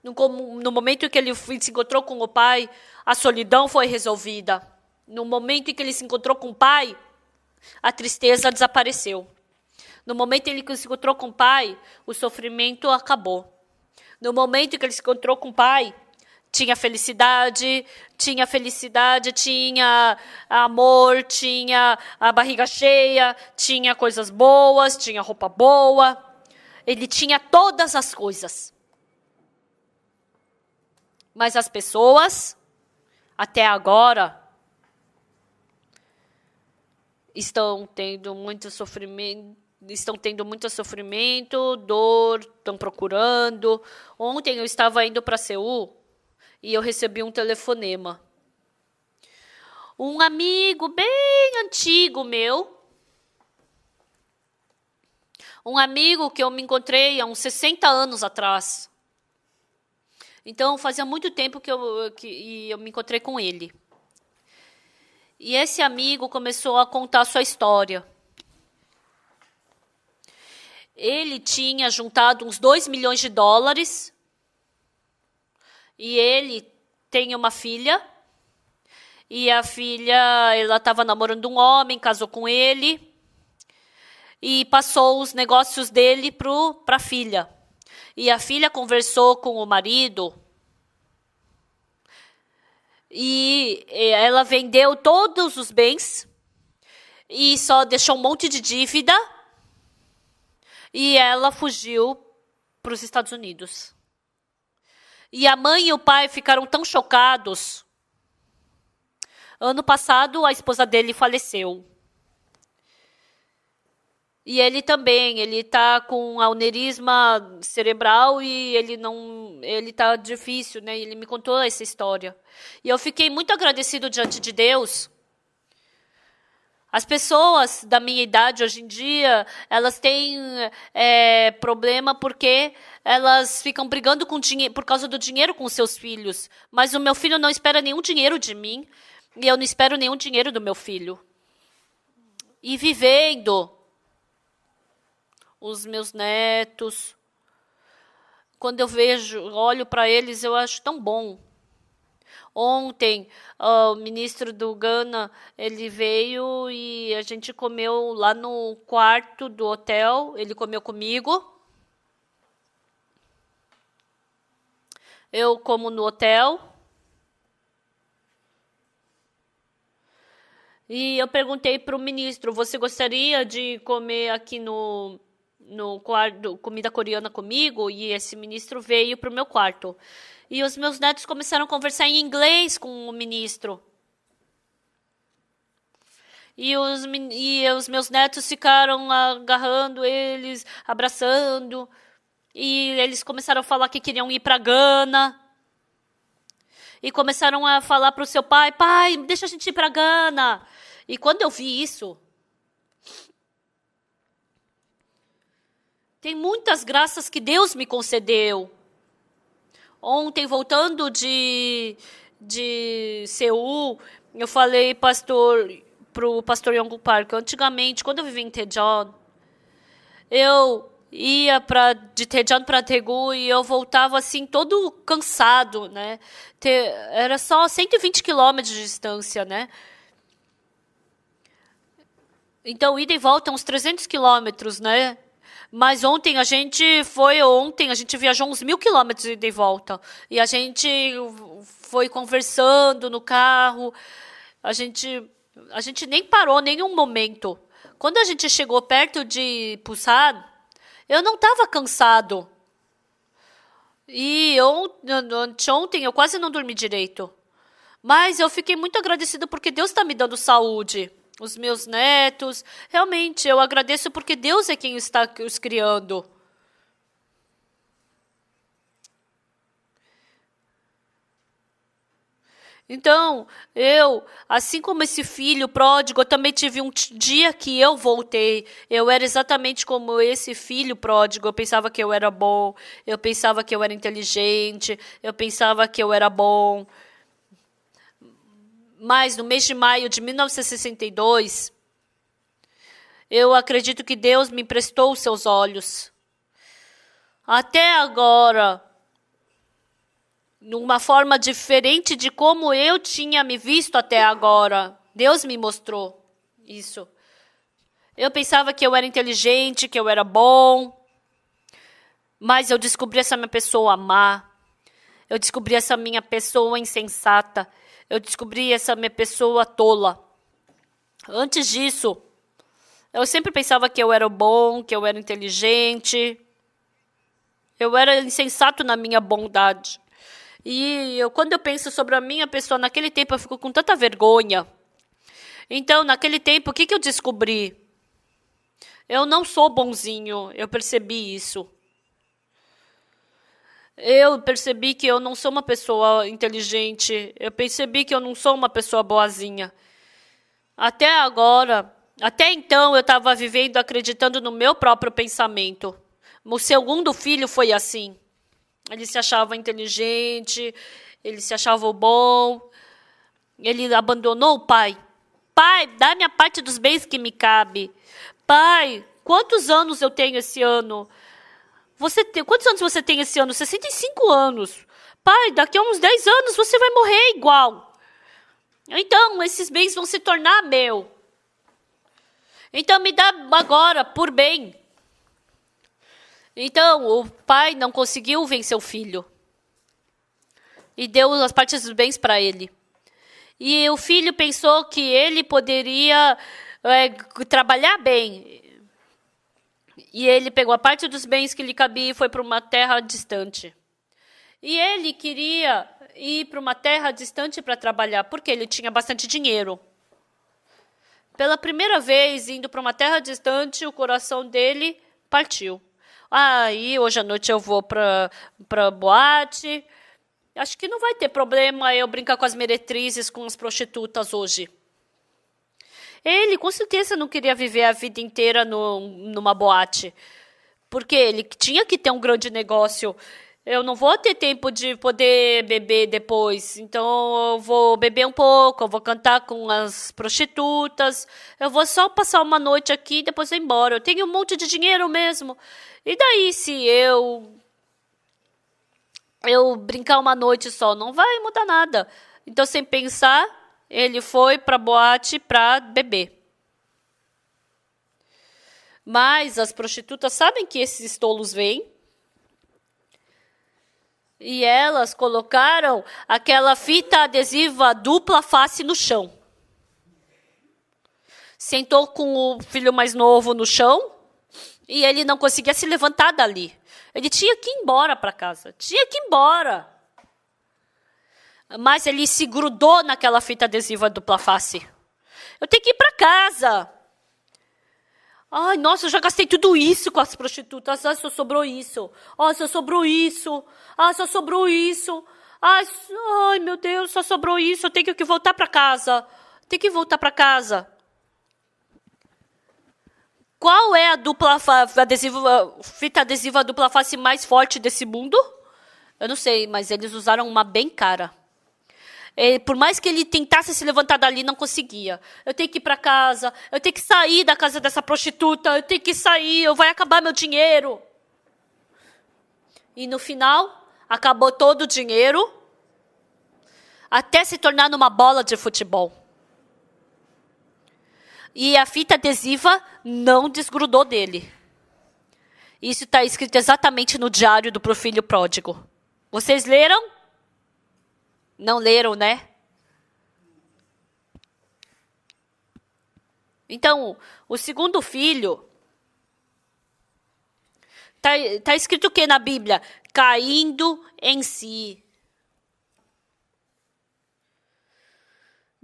No momento em que ele se encontrou com o pai, a solidão foi resolvida. No momento em que ele se encontrou com o pai, a tristeza desapareceu. No momento em que ele se encontrou com o pai, o sofrimento acabou. No momento em que ele se encontrou com o pai, tinha felicidade, tinha amor, tinha a barriga cheia, tinha coisas boas, tinha roupa boa. Ele tinha todas as coisas. Mas as pessoas, até agora, estão tendo muito sofrimento, dor, estão procurando. Ontem eu estava indo para Seul e eu recebi um telefonema. Um amigo bem antigo meu, um amigo que eu me encontrei há uns 60 anos atrás. Então, fazia muito tempo que eu me encontrei com ele. E esse amigo começou a contar a sua história. Ele tinha juntado uns 2 milhões de dólares. E ele tem uma filha. E a filha, ela estava namorando um homem, casou com ele. E passou os negócios dele para a filha. E a filha conversou com o marido. E ela vendeu todos os bens. E só deixou um monte de dívida. E ela fugiu para os Estados Unidos. E a mãe e o pai ficaram tão chocados. Ano passado, a esposa dele faleceu. E ele também, ele está com aneurisma cerebral e ele está difícil, né? Ele me contou essa história. E eu fiquei muito agradecido diante de Deus. As pessoas da minha idade hoje em dia, elas têm problema porque elas ficam brigando com dinheiro, por causa do dinheiro com os seus filhos. Mas o meu filho não espera nenhum dinheiro de mim e eu não espero nenhum dinheiro do meu filho. E vivendo os meus netos, quando eu olho para eles, eu acho tão bom. Ontem, o ministro do Ghana, ele veio e a gente comeu lá no quarto do hotel. Ele comeu comigo. Eu como no hotel. E eu perguntei para o ministro, você gostaria de comer aqui no quarto, comida coreana comigo? E esse ministro veio para o meu quarto. E os meus netos começaram a conversar em inglês com o ministro. E os meus netos ficaram agarrando eles, abraçando. E eles começaram a falar que queriam ir para Gana. E começaram a falar para o seu pai, pai, deixa a gente ir para Gana. E quando eu vi isso, tem muitas graças que Deus me concedeu. Ontem, voltando de Seul, eu falei para o pastor Yongu Park, antigamente, quando eu vivia em Daejeon, eu ia de Daejeon para Daegu e eu voltava assim todo cansado, né? Era só 120 quilômetros de distância, né? Então, ida e volta uns 300 quilômetros, né? Mas ontem a gente viajou uns 1.000 quilômetros de ida e volta. E a gente foi conversando no carro. A gente nem parou nenhum momento. Quando a gente chegou perto de Busan, eu não estava cansado. E ontem eu quase não dormi direito. Mas eu fiquei muito agradecida porque Deus está me dando saúde. Os meus netos, realmente, eu agradeço porque Deus é quem está os criando. Então, assim como esse filho pródigo, eu também tive um dia que eu voltei. Eu era exatamente como esse filho pródigo. Eu pensava que eu era bom, eu pensava que eu era inteligente, eu pensava que eu era bom. Mas no mês de maio de 1962, eu acredito que Deus me emprestou os seus olhos. Até agora, numa forma diferente de como eu tinha me visto até agora, Deus me mostrou isso. Eu pensava que eu era inteligente, que eu era bom, mas eu descobri essa minha pessoa má. Eu descobri essa minha pessoa insensata. Eu descobri essa minha pessoa tola. Antes disso, eu sempre pensava que eu era bom, que eu era inteligente. Eu era insensato na minha bondade. E quando eu penso sobre a minha pessoa, naquele tempo eu fico com tanta vergonha. Então, naquele tempo, o que eu descobri? Eu não sou bonzinho, eu percebi isso. Eu percebi que eu não sou uma pessoa inteligente. Eu percebi que eu não sou uma pessoa boazinha. Até então, eu estava vivendo acreditando no meu próprio pensamento. O segundo filho foi assim. Ele se achava inteligente, ele se achava bom. Ele abandonou o pai. Pai, dá minha parte dos bens que me cabe. Pai, quantos anos eu tenho esse ano? Quantos anos você tem esse ano? 65 anos. Pai, daqui a uns 10 anos você vai morrer igual. Então, esses bens vão se tornar meu. Então, me dá agora, por bem. Então, o pai não conseguiu vencer o filho. E deu as partes dos bens para ele. E o filho pensou que ele poderia trabalhar bem. E ele pegou a parte dos bens que lhe cabia e foi para uma terra distante. E ele queria ir para uma terra distante para trabalhar, porque ele tinha bastante dinheiro. Pela primeira vez, indo para uma terra distante, o coração dele partiu. Aí, hoje à noite eu vou para boate. Acho que não vai ter problema eu brincar com as meretrizes, com as prostitutas hoje. Ele, com certeza, não queria viver a vida inteira numa boate. Porque ele tinha que ter um grande negócio. Eu não vou ter tempo de poder beber depois. Então, eu vou beber um pouco, eu vou cantar com as prostitutas. Eu vou só passar uma noite aqui e depois vou embora. Eu tenho um monte de dinheiro mesmo. E daí, se eu brincar uma noite só, não vai mudar nada. Então, sem pensar, ele foi para a boate para beber. Mas as prostitutas sabem que esses tolos vêm. E elas colocaram aquela fita adesiva dupla face no chão. Sentou com o filho mais novo no chão e ele não conseguia se levantar dali. Ele tinha que ir embora para casa. Tinha que ir embora. Mas ele se grudou naquela fita adesiva dupla face. Eu tenho que ir para casa. Ai, nossa, eu já gastei tudo isso com as prostitutas. Ai, só sobrou isso. Ai, só sobrou isso. Ai, só sobrou isso. Ai, meu Deus, só sobrou isso. Eu tenho que voltar para casa. Tenho que voltar para casa. Qual é a fita adesiva dupla face mais forte desse mundo? Eu não sei, mas eles usaram uma bem cara. Por mais que ele tentasse se levantar dali, não conseguia. Eu tenho que ir para casa, eu tenho que sair da casa dessa prostituta, eu tenho que sair, vai acabar meu dinheiro. E no final, acabou todo o dinheiro, até se tornar numa bola de futebol. E a fita adesiva não desgrudou dele. Isso está escrito exatamente no diário do filho pródigo. Vocês leram? Não leram, né? Então, o segundo filho, tá escrito o que na Bíblia? Caindo em si.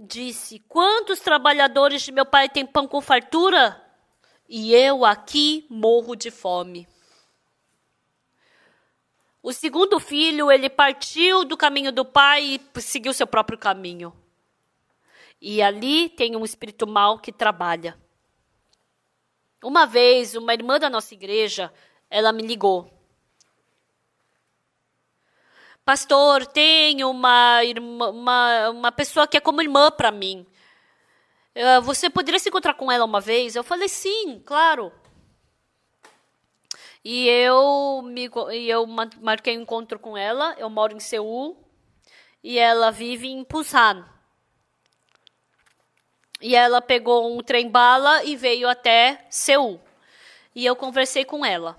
Disse, quantos trabalhadores de meu pai têm pão com fartura? E eu aqui morro de fome. O segundo filho, ele partiu do caminho do pai e seguiu seu próprio caminho. E ali tem um espírito mau que trabalha. Uma vez, uma irmã da nossa igreja, ela me ligou. Pastor, tem uma pessoa que é como irmã para mim. Você poderia se encontrar com ela uma vez? Eu falei, sim, claro. E eu marquei um encontro com ela. Eu moro em Seul. E ela vive em Busan. E ela pegou um trem-bala e veio até Seul. E eu conversei com ela.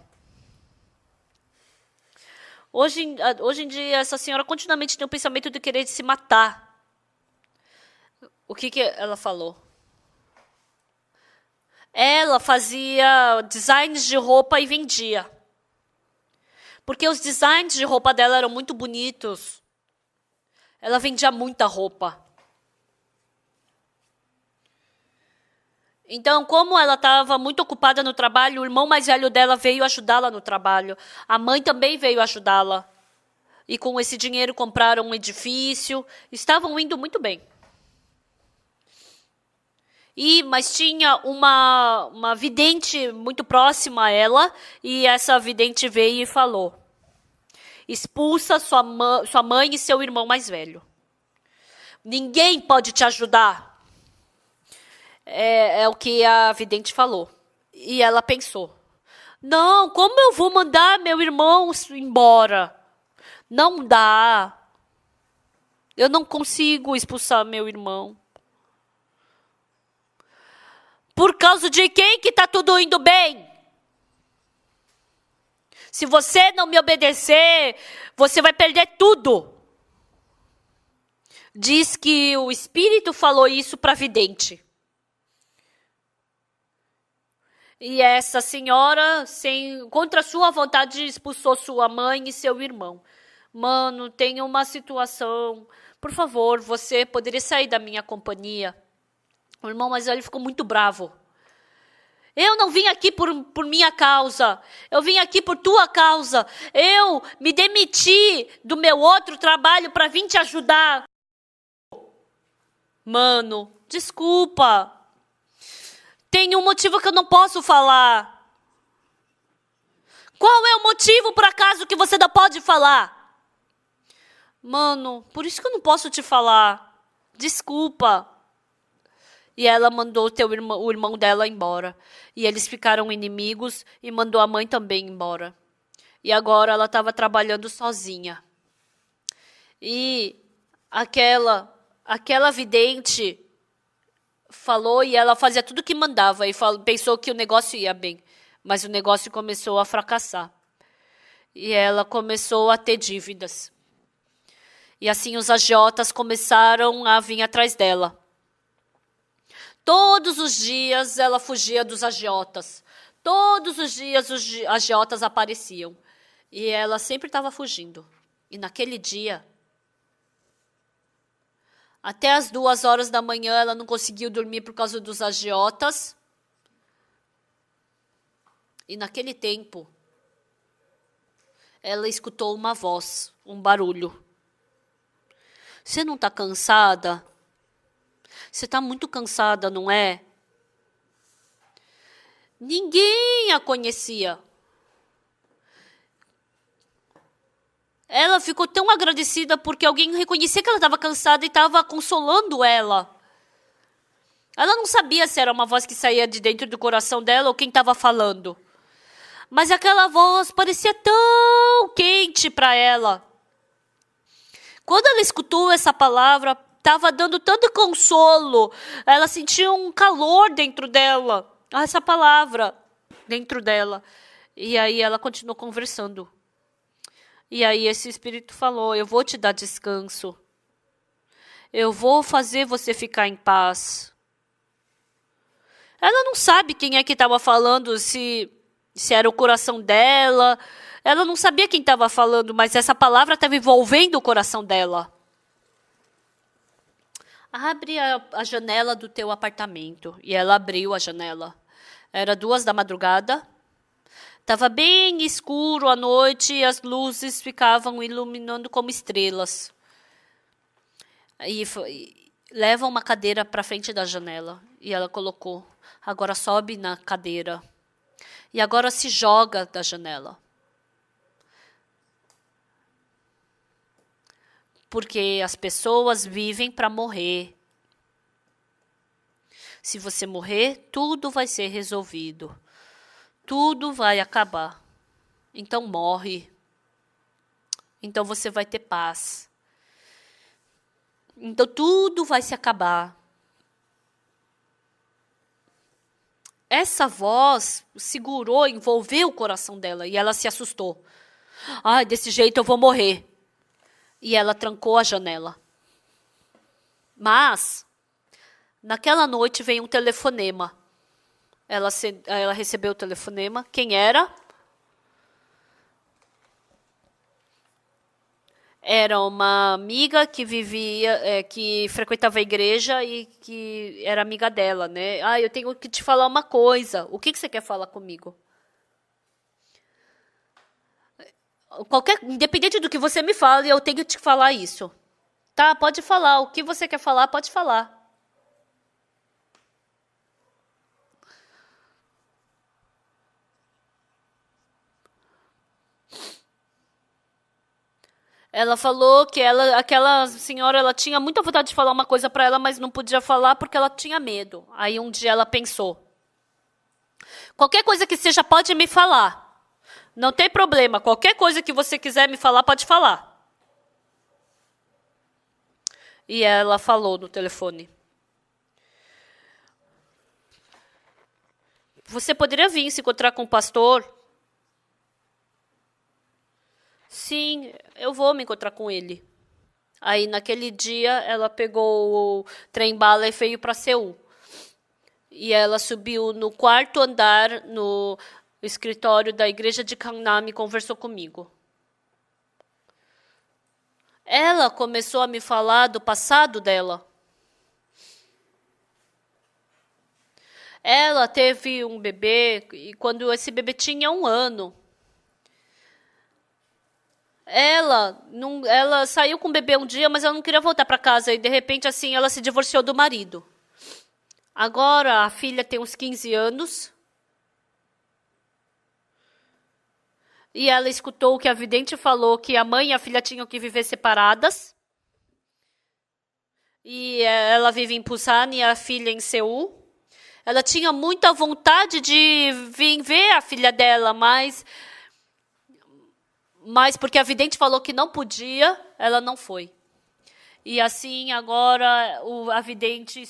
Hoje em dia, essa senhora continuamente tem o pensamento de querer se matar. O que ela falou? Ela fazia designs de roupa e vendia. Porque os designs de roupa dela eram muito bonitos. Ela vendia muita roupa. Então, como ela estava muito ocupada no trabalho, o irmão mais velho dela veio ajudá-la no trabalho. A mãe também veio ajudá-la. E com esse dinheiro compraram um edifício. Estavam indo muito bem. Mas tinha uma vidente muito próxima a ela, e essa vidente veio e falou. Expulsa sua mãe e seu irmão mais velho. Ninguém pode te ajudar. É o que a vidente falou. E ela pensou: não, como eu vou mandar meu irmão embora? Não dá. Eu não consigo expulsar meu irmão. Por causa de quem que tá tudo indo bem? Se você não me obedecer, você vai perder tudo. Diz que o espírito falou isso para a vidente. E essa senhora, contra sua vontade, expulsou sua mãe e seu irmão. Mano, tem uma situação. Por favor, você poderia sair da minha companhia? O irmão mais velho ficou muito bravo. Eu não vim aqui por minha causa. Eu vim aqui por tua causa. Eu me demiti do meu outro trabalho para vir te ajudar. Mano, desculpa. Tem um motivo que eu não posso falar. Qual é o motivo, por acaso, que você não pode falar? Mano, por isso que eu não posso te falar. Desculpa. E ela mandou o irmão dela embora. E eles ficaram inimigos e mandou a mãe também embora. E agora ela estava trabalhando sozinha. E aquela vidente falou e ela fazia tudo que mandava. E pensou que o negócio ia bem. Mas o negócio começou a fracassar. E ela começou a ter dívidas. E assim os agiotas começaram a vir atrás dela. Todos os dias ela fugia dos agiotas. Todos os dias os agiotas apareciam. E ela sempre estava fugindo. E naquele dia, até as 2 horas da manhã, ela não conseguiu dormir por causa dos agiotas. E naquele tempo, ela escutou uma voz, um barulho. Você não está cansada? Você está muito cansada, não é? Ninguém a conhecia. Ela ficou tão agradecida porque alguém reconhecia que ela estava cansada e estava consolando ela. Ela não sabia se era uma voz que saía de dentro do coração dela ou quem estava falando. Mas aquela voz parecia tão quente para ela. Quando ela escutou essa palavra, estava dando tanto consolo. Ela sentia um calor dentro dela. Essa palavra dentro dela. E aí ela continuou conversando. E aí esse espírito falou: eu vou te dar descanso. Eu vou fazer você ficar em paz. Ela não sabe quem é que estava falando, se era o coração dela. Ela não sabia quem estava falando, mas essa palavra estava envolvendo o coração dela. Abre a janela do teu apartamento. E ela abriu a janela. Era 2 da madrugada. Estava bem escuro à noite e as luzes ficavam iluminando como estrelas. E leva uma cadeira para frente da janela. E ela colocou: agora sobe na cadeira. E agora se joga da janela. Porque as pessoas vivem para morrer. Se você morrer, tudo vai ser resolvido. Tudo vai acabar. Então morre. Então você vai ter paz. Então tudo vai se acabar. Essa voz segurou, envolveu o coração dela e ela se assustou. Ai, desse jeito eu vou morrer. E ela trancou a janela. Mas, naquela noite veio um telefonema. Ela recebeu o telefonema. Quem era? Era uma amiga que que frequentava a igreja e que era amiga dela, né? Ah, eu tenho que te falar uma coisa. O que você quer falar comigo? Independente do que você me fale, eu tenho que te falar isso. Tá, pode falar. O que você quer falar, pode falar. Ela falou que aquela senhora, ela tinha muita vontade de falar uma coisa para ela, mas não podia falar porque ela tinha medo. Aí um dia ela pensou: qualquer coisa que seja, pode me falar. Não tem problema. Qualquer coisa que você quiser me falar, pode falar. E ela falou no telefone: você poderia vir se encontrar com o pastor? Sim, eu vou me encontrar com ele. Aí, naquele dia, ela pegou o trem-bala e veio para Seul. E ela subiu no quarto andar, no escritório da igreja de Gangnam, e conversou comigo. Ela começou a me falar do passado dela. Ela teve um bebê, e quando esse bebê tinha 1 ano, ela saiu com o bebê um dia, mas ela não queria voltar para casa. E, de repente, assim, ela se divorciou do marido. Agora, a filha tem uns 15 anos. E ela escutou o que a vidente falou, que a mãe e a filha tinham que viver separadas. E ela vive em Busan e a filha em Seul. Ela tinha muita vontade de vir ver a filha dela, mas porque a vidente falou que não podia, ela não foi. E assim, agora a vidente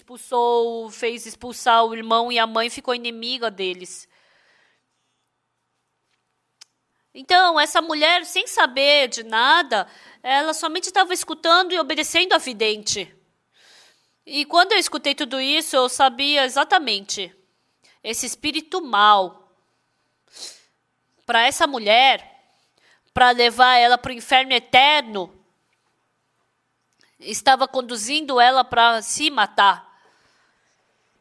fez expulsar o irmão e a mãe ficou inimiga deles. Então, essa mulher, sem saber de nada, ela somente estava escutando e obedecendo a vidente. E quando eu escutei tudo isso, eu sabia exatamente. Esse espírito mau, para essa mulher, para levar ela para o inferno eterno, estava conduzindo ela para se matar.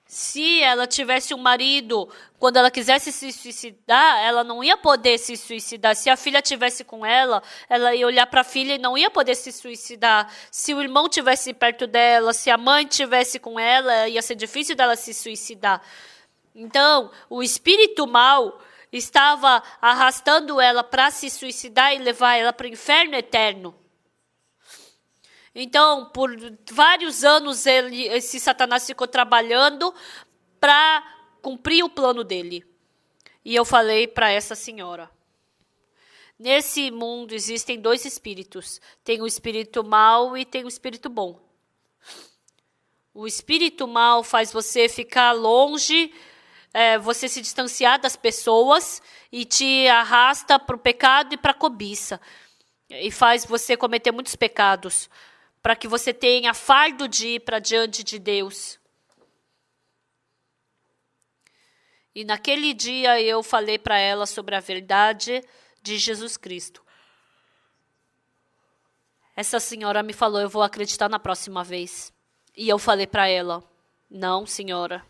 Se ela tivesse um marido, quando ela quisesse se suicidar, ela não ia poder se suicidar. Se a filha tivesse com ela ia olhar para a filha e não ia poder se suicidar. Se o irmão tivesse perto dela, se a mãe tivesse com ela, ia ser difícil dela se suicidar. Então, o espírito mau estava arrastando ela para se suicidar e levar ela para o inferno eterno. Então, por vários anos, esse Satanás ficou trabalhando para cumprir o plano dele. E eu falei para essa senhora: nesse mundo existem 2 espíritos. Tem o espírito mau e tem o espírito bom. O espírito mau faz você ficar longe, você se distanciar das pessoas e te arrasta para o pecado e para a cobiça. E faz você cometer muitos pecados, para que você tenha fardo de ir para diante de Deus. E naquele dia eu falei para ela sobre a verdade de Jesus Cristo. Essa senhora me falou: eu vou acreditar na próxima vez. E eu falei para ela: não, senhora.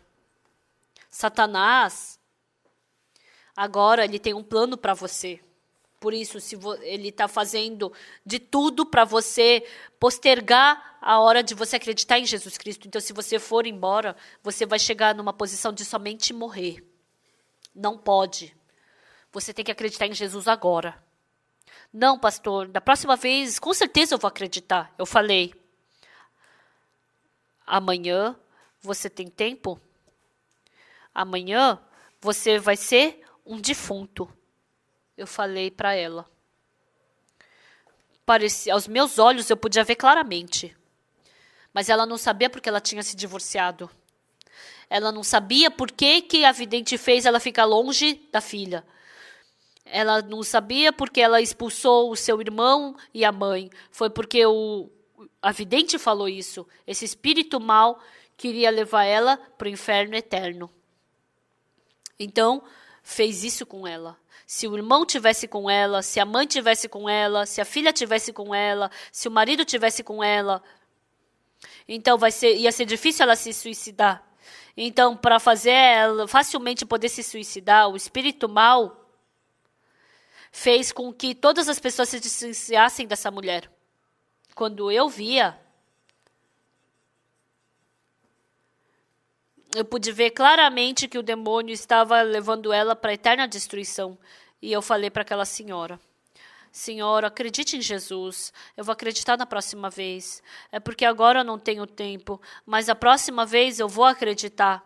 Satanás, agora ele tem um plano para você. Por isso, ele está fazendo de tudo para você postergar a hora de você acreditar em Jesus Cristo. Então, se você for embora, você vai chegar numa posição de somente morrer. Não pode. Você tem que acreditar em Jesus agora. Não, pastor, da próxima vez, com certeza eu vou acreditar. Eu falei: amanhã você tem tempo? Amanhã você vai ser um defunto. Eu falei para ela. Aos meus olhos eu podia ver claramente. Mas ela não sabia porque ela tinha se divorciado. Ela não sabia por que a vidente fez ela ficar longe da filha. Ela não sabia porque ela expulsou o seu irmão e a mãe. Foi porque a vidente falou isso. Esse espírito mau queria levar ela para o inferno eterno. Então, fez isso com ela. Se o irmão tivesse com ela, se a mãe tivesse com ela, se a filha tivesse com ela, se o marido tivesse com ela, então ia ser difícil ela se suicidar. Então, para fazer ela facilmente poder se suicidar, o espírito mau fez com que todas as pessoas se distanciassem dessa mulher. Quando eu via, eu pude ver claramente que o demônio estava levando ela para a eterna destruição. E eu falei para aquela senhora: Senhor, acredite em Jesus. Eu vou acreditar na próxima vez. É porque agora eu não tenho tempo, mas a próxima vez eu vou acreditar.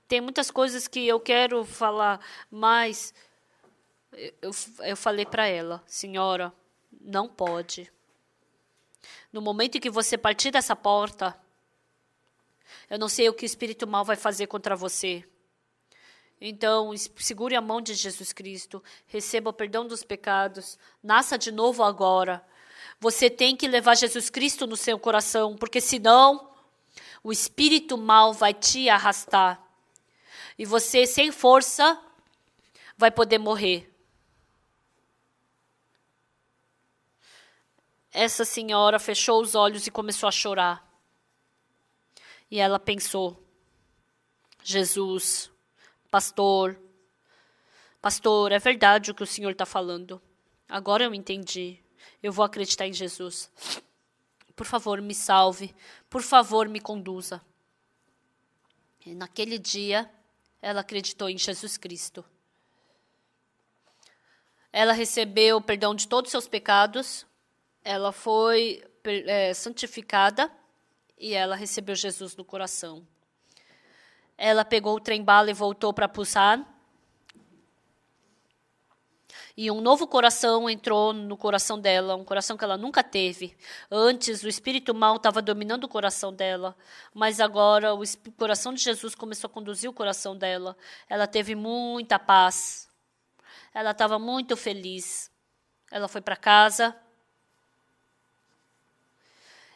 Tem muitas coisas que eu quero falar, mas eu falei para ela, senhora, não pode. No momento em que você partir dessa porta, eu não sei o que o espírito mal vai fazer contra você. Então, segure a mão de Jesus Cristo, receba o perdão dos pecados, nasça de novo agora. Você tem que levar Jesus Cristo no seu coração, porque senão o espírito mal vai te arrastar. E você, sem força, vai poder morrer. Essa senhora fechou os olhos e começou a chorar. E ela pensou, Jesus, pastor, é verdade o que o Senhor está falando. Agora eu entendi. Eu vou acreditar em Jesus. Por favor, me salve. Por favor, me conduza. E naquele dia, ela acreditou em Jesus Cristo. Ela recebeu o perdão de todos os seus pecados. Ela foi santificada e ela recebeu Jesus no coração. Ela pegou o trem-bala e voltou para Busan. E um novo coração entrou no coração dela, um coração que ela nunca teve. Antes, o espírito mal estava dominando o coração dela, mas agora o coração de Jesus começou a conduzir o coração dela. Ela teve muita paz. Ela estava muito feliz. Ela foi para casa.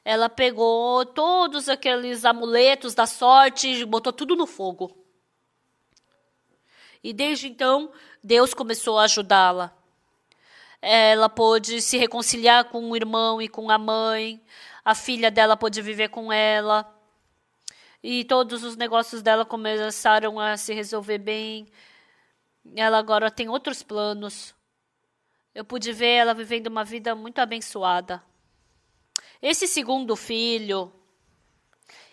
Ela pegou todos aqueles amuletos da sorte e botou tudo no fogo. E desde então, Deus começou a ajudá-la. Ela pôde se reconciliar com o irmão e com a mãe. A filha dela pôde viver com ela. E todos os negócios dela começaram a se resolver bem. Ela agora tem outros planos. Eu pude ver ela vivendo uma vida muito abençoada. Esse segundo filho,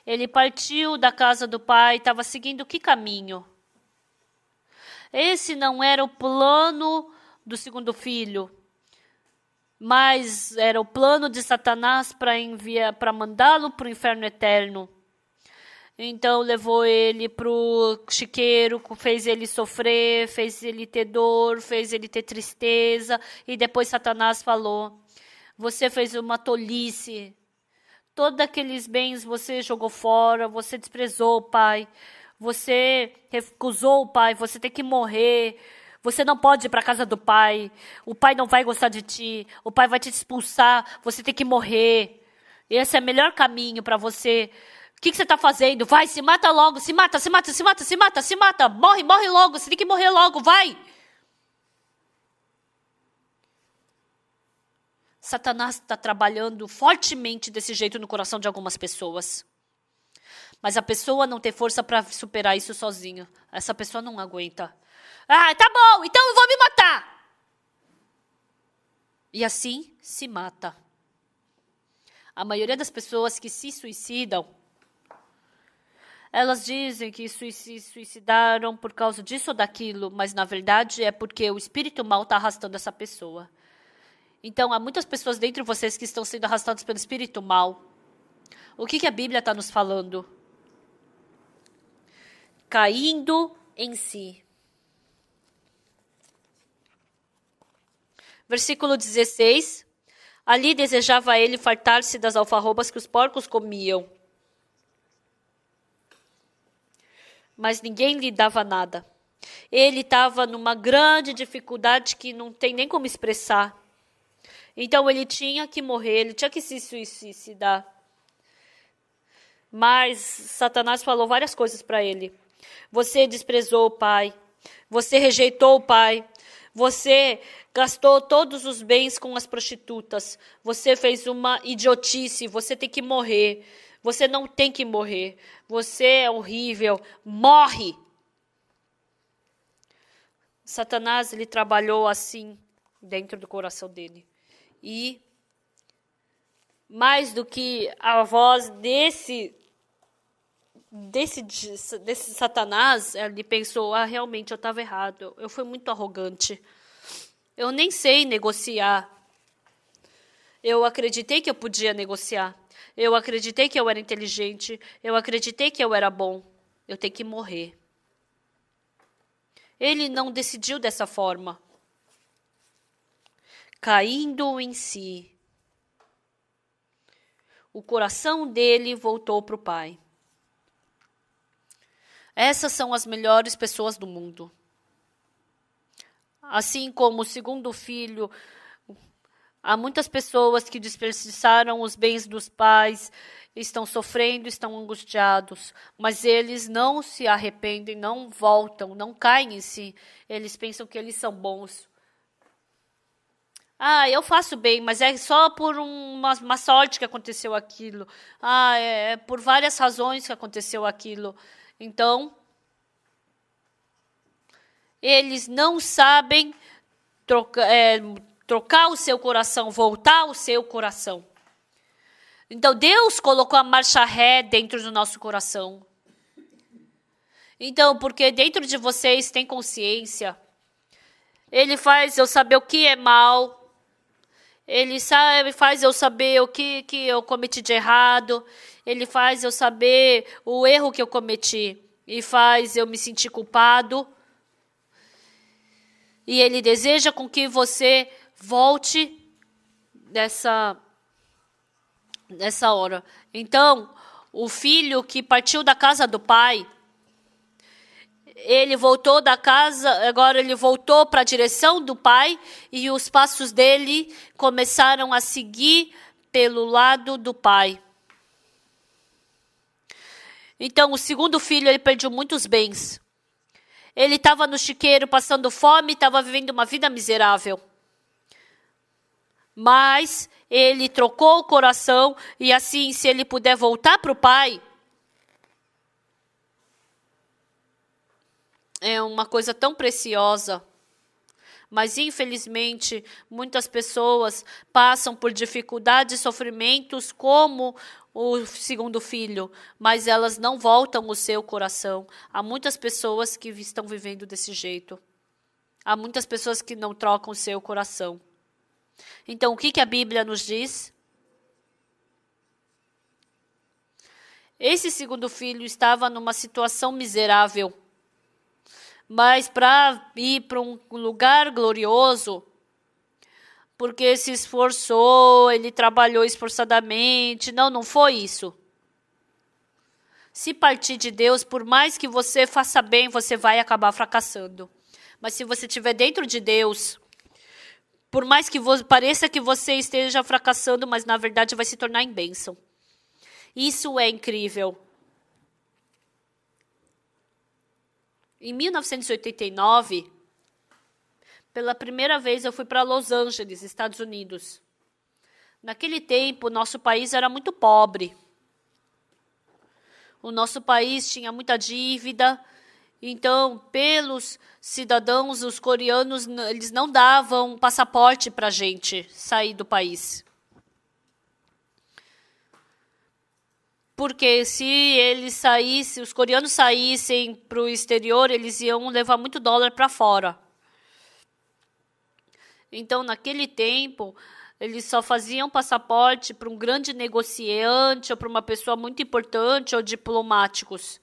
ele partiu da casa do pai, estava seguindo que caminho? Esse não era o plano do segundo filho, mas era o plano de Satanás para mandá-lo para o inferno eterno. Então levou ele para o chiqueiro, fez ele sofrer, fez ele ter dor, fez ele ter tristeza, e depois Satanás falou: você fez uma tolice. Todos aqueles bens você jogou fora, você desprezou o pai, você recusou o pai, você tem que morrer. Você não pode ir para a casa do pai, o pai não vai gostar de ti, o pai vai te expulsar, você tem que morrer. Esse é o melhor caminho para você. O que você está fazendo? Vai, se mata logo, se mata, morre logo, você tem que morrer logo, vai. Satanás está trabalhando fortemente desse jeito no coração de algumas pessoas. Mas a pessoa não tem força para superar isso sozinha. Essa pessoa não aguenta. Ah, tá bom, então eu vou me matar. E assim se mata. A maioria das pessoas que se suicidam, elas dizem que se suicidaram por causa disso ou daquilo, mas na verdade é porque o espírito mal está arrastando essa pessoa. Então, há muitas pessoas dentro de vocês que estão sendo arrastadas pelo espírito mal. O que a Bíblia está nos falando? Caindo em si. Versículo 16. Ali desejava ele fartar-se das alfarrobas que os porcos comiam. Mas ninguém lhe dava nada. Ele estava numa grande dificuldade que não tem nem como expressar. Então ele tinha que morrer, ele tinha que se suicidar. Mas Satanás falou várias coisas para ele. Você desprezou o pai, você rejeitou o pai, você gastou todos os bens com as prostitutas, você fez uma idiotice, você tem que morrer, você não tem que morrer, você é horrível, morre. Satanás, ele trabalhou assim dentro do coração dele. E mais do que a voz desse Satanás, ele pensou, realmente eu estava errado, eu fui muito arrogante, Eu nem sei negociar. Eu acreditei que eu podia negociar. Eu acreditei que eu era inteligente. Eu acreditei que eu era bom. Eu tenho que morrer. Ele não decidiu dessa forma. Caindo em si. O coração dele voltou para o pai. Essas são as melhores pessoas do mundo. Assim como o segundo filho, há muitas pessoas que desperdiçaram os bens dos pais, estão sofrendo, estão angustiados, mas eles não se arrependem, não voltam, não caem em si. Eles pensam que eles são bons. Eu faço bem, mas é só por uma sorte que aconteceu aquilo. É por várias razões que aconteceu aquilo. Então, eles não sabem trocar o seu coração, voltar o seu coração. Então, Deus colocou a marcha ré dentro do nosso coração. Então, porque dentro de vocês tem consciência, Ele faz eu saber o que é mal, Ele faz eu saber o que eu cometi de errado, Ele faz eu saber o erro que eu cometi e faz eu me sentir culpado. E Ele deseja com que você volte nessa hora. Então, o filho que partiu da casa do pai, ele voltou da casa, agora ele voltou para a direção do pai e os passos dele começaram a seguir pelo lado do pai. Então, o segundo filho, ele perdeu muitos bens. Ele estava no chiqueiro passando fome, estava vivendo uma vida miserável. Mas ele trocou o coração e assim, se ele puder voltar para o pai, é uma coisa tão preciosa. Mas, infelizmente, muitas pessoas passam por dificuldades e sofrimentos como o segundo filho, mas elas não voltam o seu coração. Há muitas pessoas que estão vivendo desse jeito. Há muitas pessoas que não trocam o seu coração. Então, o que a Bíblia nos diz? Esse segundo filho estava numa situação miserável. Mas para ir para um lugar glorioso, porque se esforçou, ele trabalhou esforçadamente. Não foi isso. Se partir de Deus, por mais que você faça bem, você vai acabar fracassando. Mas se você estiver dentro de Deus, por mais que pareça que você esteja fracassando, mas na verdade vai se tornar em bênção. Isso é incrível. Em 1989, pela primeira vez eu fui para Los Angeles, Estados Unidos. Naquele tempo, nosso país era muito pobre. O nosso país tinha muita dívida. Então, pelos cidadãos, os coreanos, eles não davam passaporte para a gente sair do país. Porque se os coreanos saíssem para o exterior, eles iam levar muito dólar para fora. Então, naquele tempo, eles só faziam passaporte para um grande negociante ou para uma pessoa muito importante ou diplomáticos.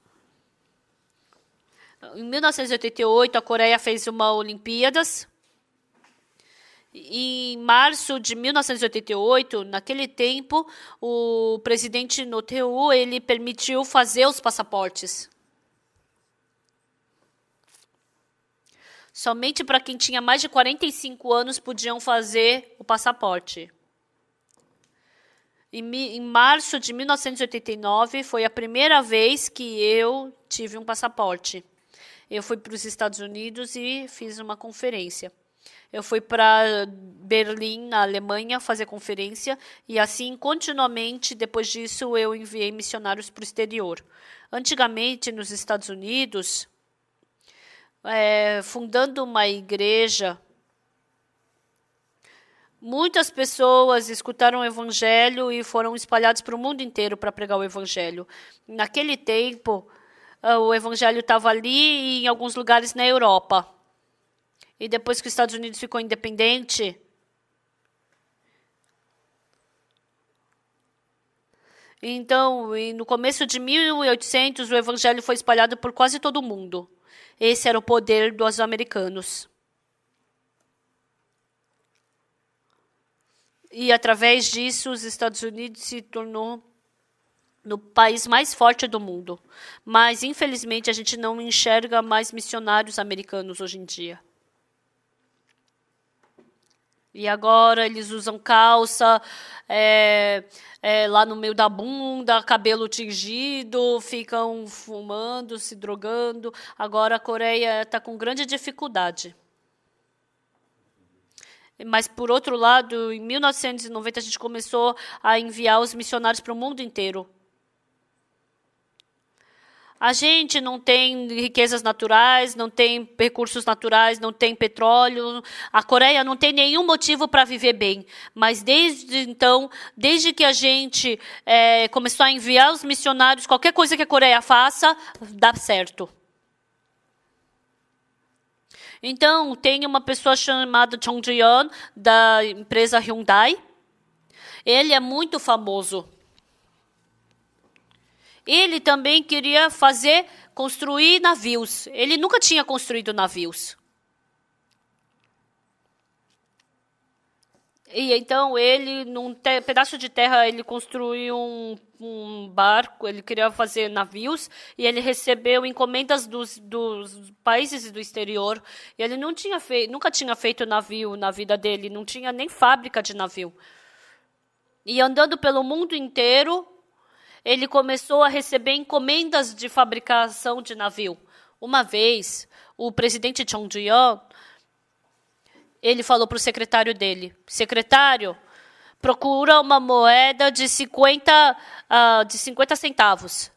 Em 1988, a Coreia fez uma Olimpíadas. Em março de 1988, naquele tempo, o presidente Roh ele permitiu fazer os passaportes. Somente para quem tinha mais de 45 anos podiam fazer o passaporte. Em março de 1989, foi a primeira vez que eu tive um passaporte. Eu fui para os Estados Unidos e fiz uma conferência. Eu fui para Berlim, na Alemanha, fazer conferência e assim, continuamente, depois disso, eu enviei missionários para o exterior. Antigamente, nos Estados Unidos, fundando uma igreja, muitas pessoas escutaram o evangelho e foram espalhados para o mundo inteiro para pregar o evangelho. Naquele tempo, o evangelho estava ali e em alguns lugares na Europa. E depois que os Estados Unidos ficou independente, então, no começo de 1800, o evangelho foi espalhado por quase todo o mundo. Esse era o poder dos americanos. E através disso, os Estados Unidos se tornou no país mais forte do mundo. Mas, infelizmente, a gente não enxerga mais missionários americanos hoje em dia. E agora eles usam calça lá no meio da bunda, cabelo tingido, ficam fumando, se drogando. Agora a Coreia está com grande dificuldade. Mas, por outro lado, em 1990, a gente começou a enviar os missionários para o mundo inteiro. A gente não tem riquezas naturais, não tem recursos naturais, não tem petróleo. A Coreia não tem nenhum motivo para viver bem. Mas desde então, desde que a gente começou a enviar os missionários, qualquer coisa que a Coreia faça, dá certo. Então, tem uma pessoa chamada Chung Ji-yeon, da empresa Hyundai. Ele é muito famoso. Ele também queria construir navios. Ele nunca tinha construído navios. E então ele, num pedaço de terra, ele construiu um barco. Ele queria fazer navios e ele recebeu encomendas dos países do exterior. E ele nunca tinha feito navio na vida dele. Não tinha nem fábrica de navio. E andando pelo mundo inteiro, ele começou a receber encomendas de fabricação de navio. Uma vez, o presidente Chung Ji-yeon, ele falou para o secretário dele: secretário, procura uma moeda de 50 centavos.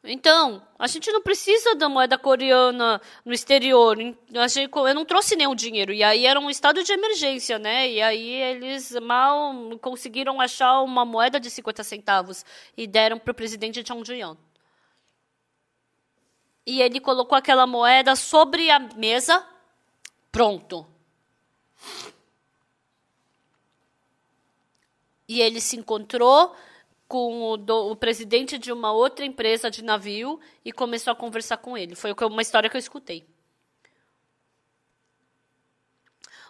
Então, a gente não precisa da moeda coreana no exterior. Eu não trouxe nenhum dinheiro. E aí era um estado de emergência, né? E aí eles mal conseguiram achar uma moeda de 50 centavos e deram para o presidente Chung Ji-yeon. E ele colocou aquela moeda sobre a mesa. Pronto. E ele se encontrou com o presidente de uma outra empresa de navio e começou a conversar com ele. Foi uma história que eu escutei.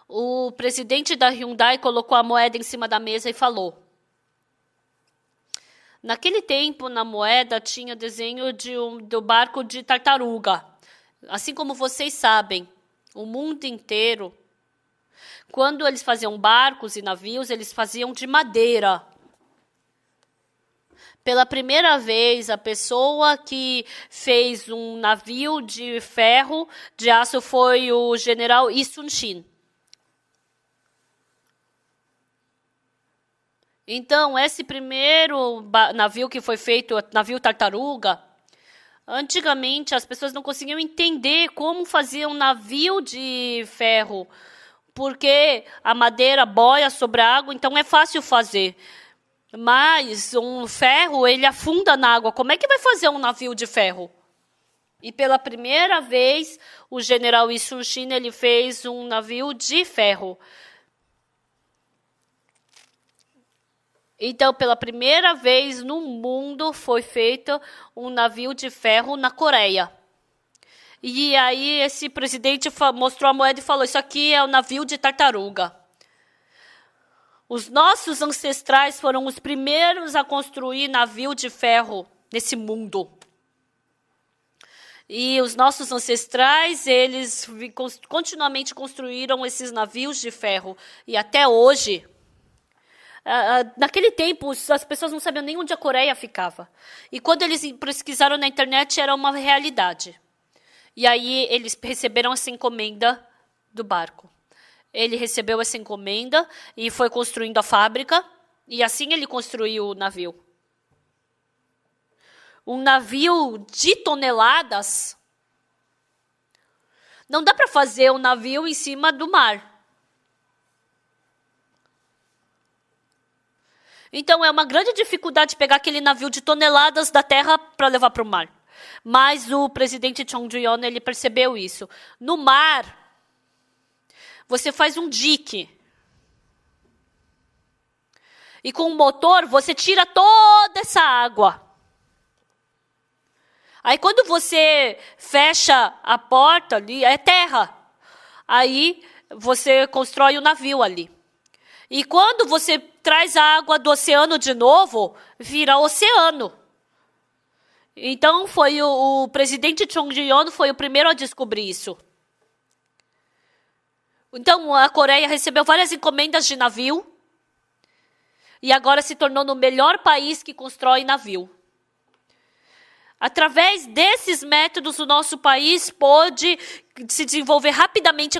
O presidente da Hyundai colocou a moeda em cima da mesa e falou: naquele tempo, na moeda, tinha desenho do barco de tartaruga. Assim como vocês sabem, o mundo inteiro, quando eles faziam barcos e navios, eles faziam de madeira. Pela primeira vez, a pessoa que fez um navio de ferro, de aço, foi o general Lee Sun-shin. Então, esse primeiro navio que foi feito, navio tartaruga, antigamente as pessoas não conseguiam entender como fazer um navio de ferro, porque a madeira boia sobre a água, então é fácil fazer. Mas um ferro, ele afunda na água. Como é que vai fazer um navio de ferro? E pela primeira vez, o general Lee Sun-shin, ele fez um navio de ferro. Então, pela primeira vez no mundo, foi feito um navio de ferro na Coreia. E aí, esse presidente mostrou a moeda e falou: isso aqui é o navio de tartaruga. Os nossos ancestrais foram os primeiros a construir navio de ferro nesse mundo. E os nossos ancestrais, eles continuamente construíram esses navios de ferro. E até hoje, naquele tempo, as pessoas não sabiam nem onde a Coreia ficava. E quando eles pesquisaram na internet, era uma realidade. E aí eles receberam essa encomenda do barco. Ele recebeu essa encomenda e foi construindo a fábrica. E assim ele construiu o navio. Um navio de toneladas. Não dá para fazer um navio em cima do mar. Então é uma grande dificuldade pegar aquele navio de toneladas da terra para levar para o mar. Mas o presidente Chung Ju-yeon, ele percebeu isso. No mar, você faz um dique. E com o motor, você tira toda essa água. Aí quando você fecha a porta ali, é terra. Aí você constrói o navio ali. E quando você traz a água do oceano de novo, vira oceano. Então foi o presidente Chung Ju-yeon foi o primeiro a descobrir isso. Então a Coreia recebeu várias encomendas de navio e agora se tornou no melhor país que constrói navio. Através desses métodos, o nosso país pôde se desenvolver rapidamente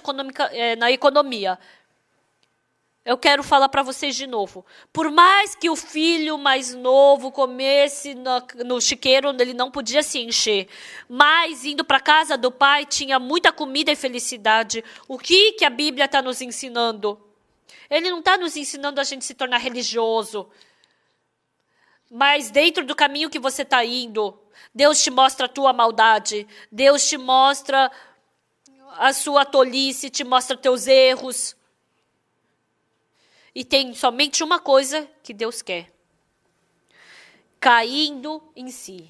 na economia. Eu quero falar para vocês de novo. Por mais que o filho mais novo comesse no chiqueiro, ele não podia se encher. Mas indo para a casa do pai, tinha muita comida e felicidade. O que a Bíblia está nos ensinando? Ele não está nos ensinando a gente se tornar religioso. Mas dentro do caminho que você está indo, Deus te mostra a tua maldade. Deus te mostra a sua tolice, te mostra teus erros. E tem somente uma coisa que Deus quer. Caindo em si.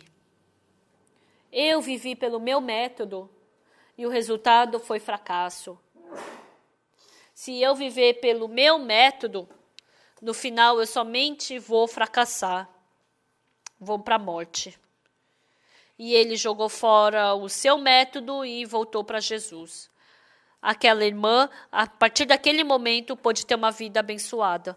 Eu vivi pelo meu método e o resultado foi fracasso. Se eu viver pelo meu método, no final eu somente vou fracassar. Vou para a morte. E ele jogou fora o seu método e voltou para Jesus. Aquela irmã, a partir daquele momento, pôde ter uma vida abençoada.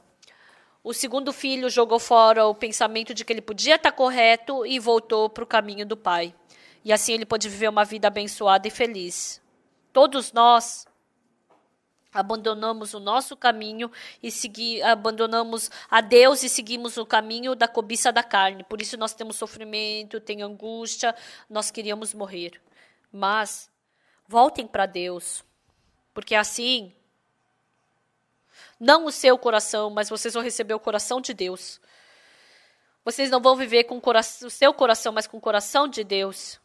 O segundo filho jogou fora o pensamento de que ele podia estar correto e voltou para o caminho do pai. E assim ele pôde viver uma vida abençoada e feliz. Todos nós abandonamos o nosso caminho e abandonamos a Deus e seguimos o caminho da cobiça da carne. Por isso nós temos sofrimento, tem angústia, nós queríamos morrer. Mas voltem para Deus. Porque assim, não o seu coração, mas vocês vão receber o coração de Deus. Vocês não vão viver com o seu coração, mas com o coração de Deus.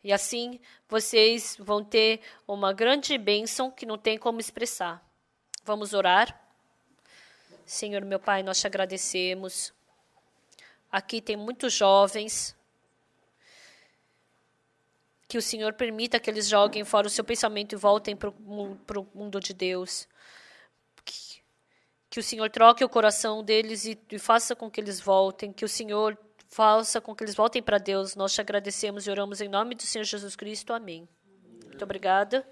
E assim, vocês vão ter uma grande bênção que não tem como expressar. Vamos orar? Senhor, meu Pai, nós te agradecemos. Aqui tem muitos jovens. Que o Senhor permita que eles joguem fora o seu pensamento e voltem para o mundo de Deus. Que o Senhor troque o coração deles e faça com que eles voltem. Que o Senhor faça com que eles voltem para Deus. Nós te agradecemos e oramos em nome do Senhor Jesus Cristo. Amém. Muito obrigada.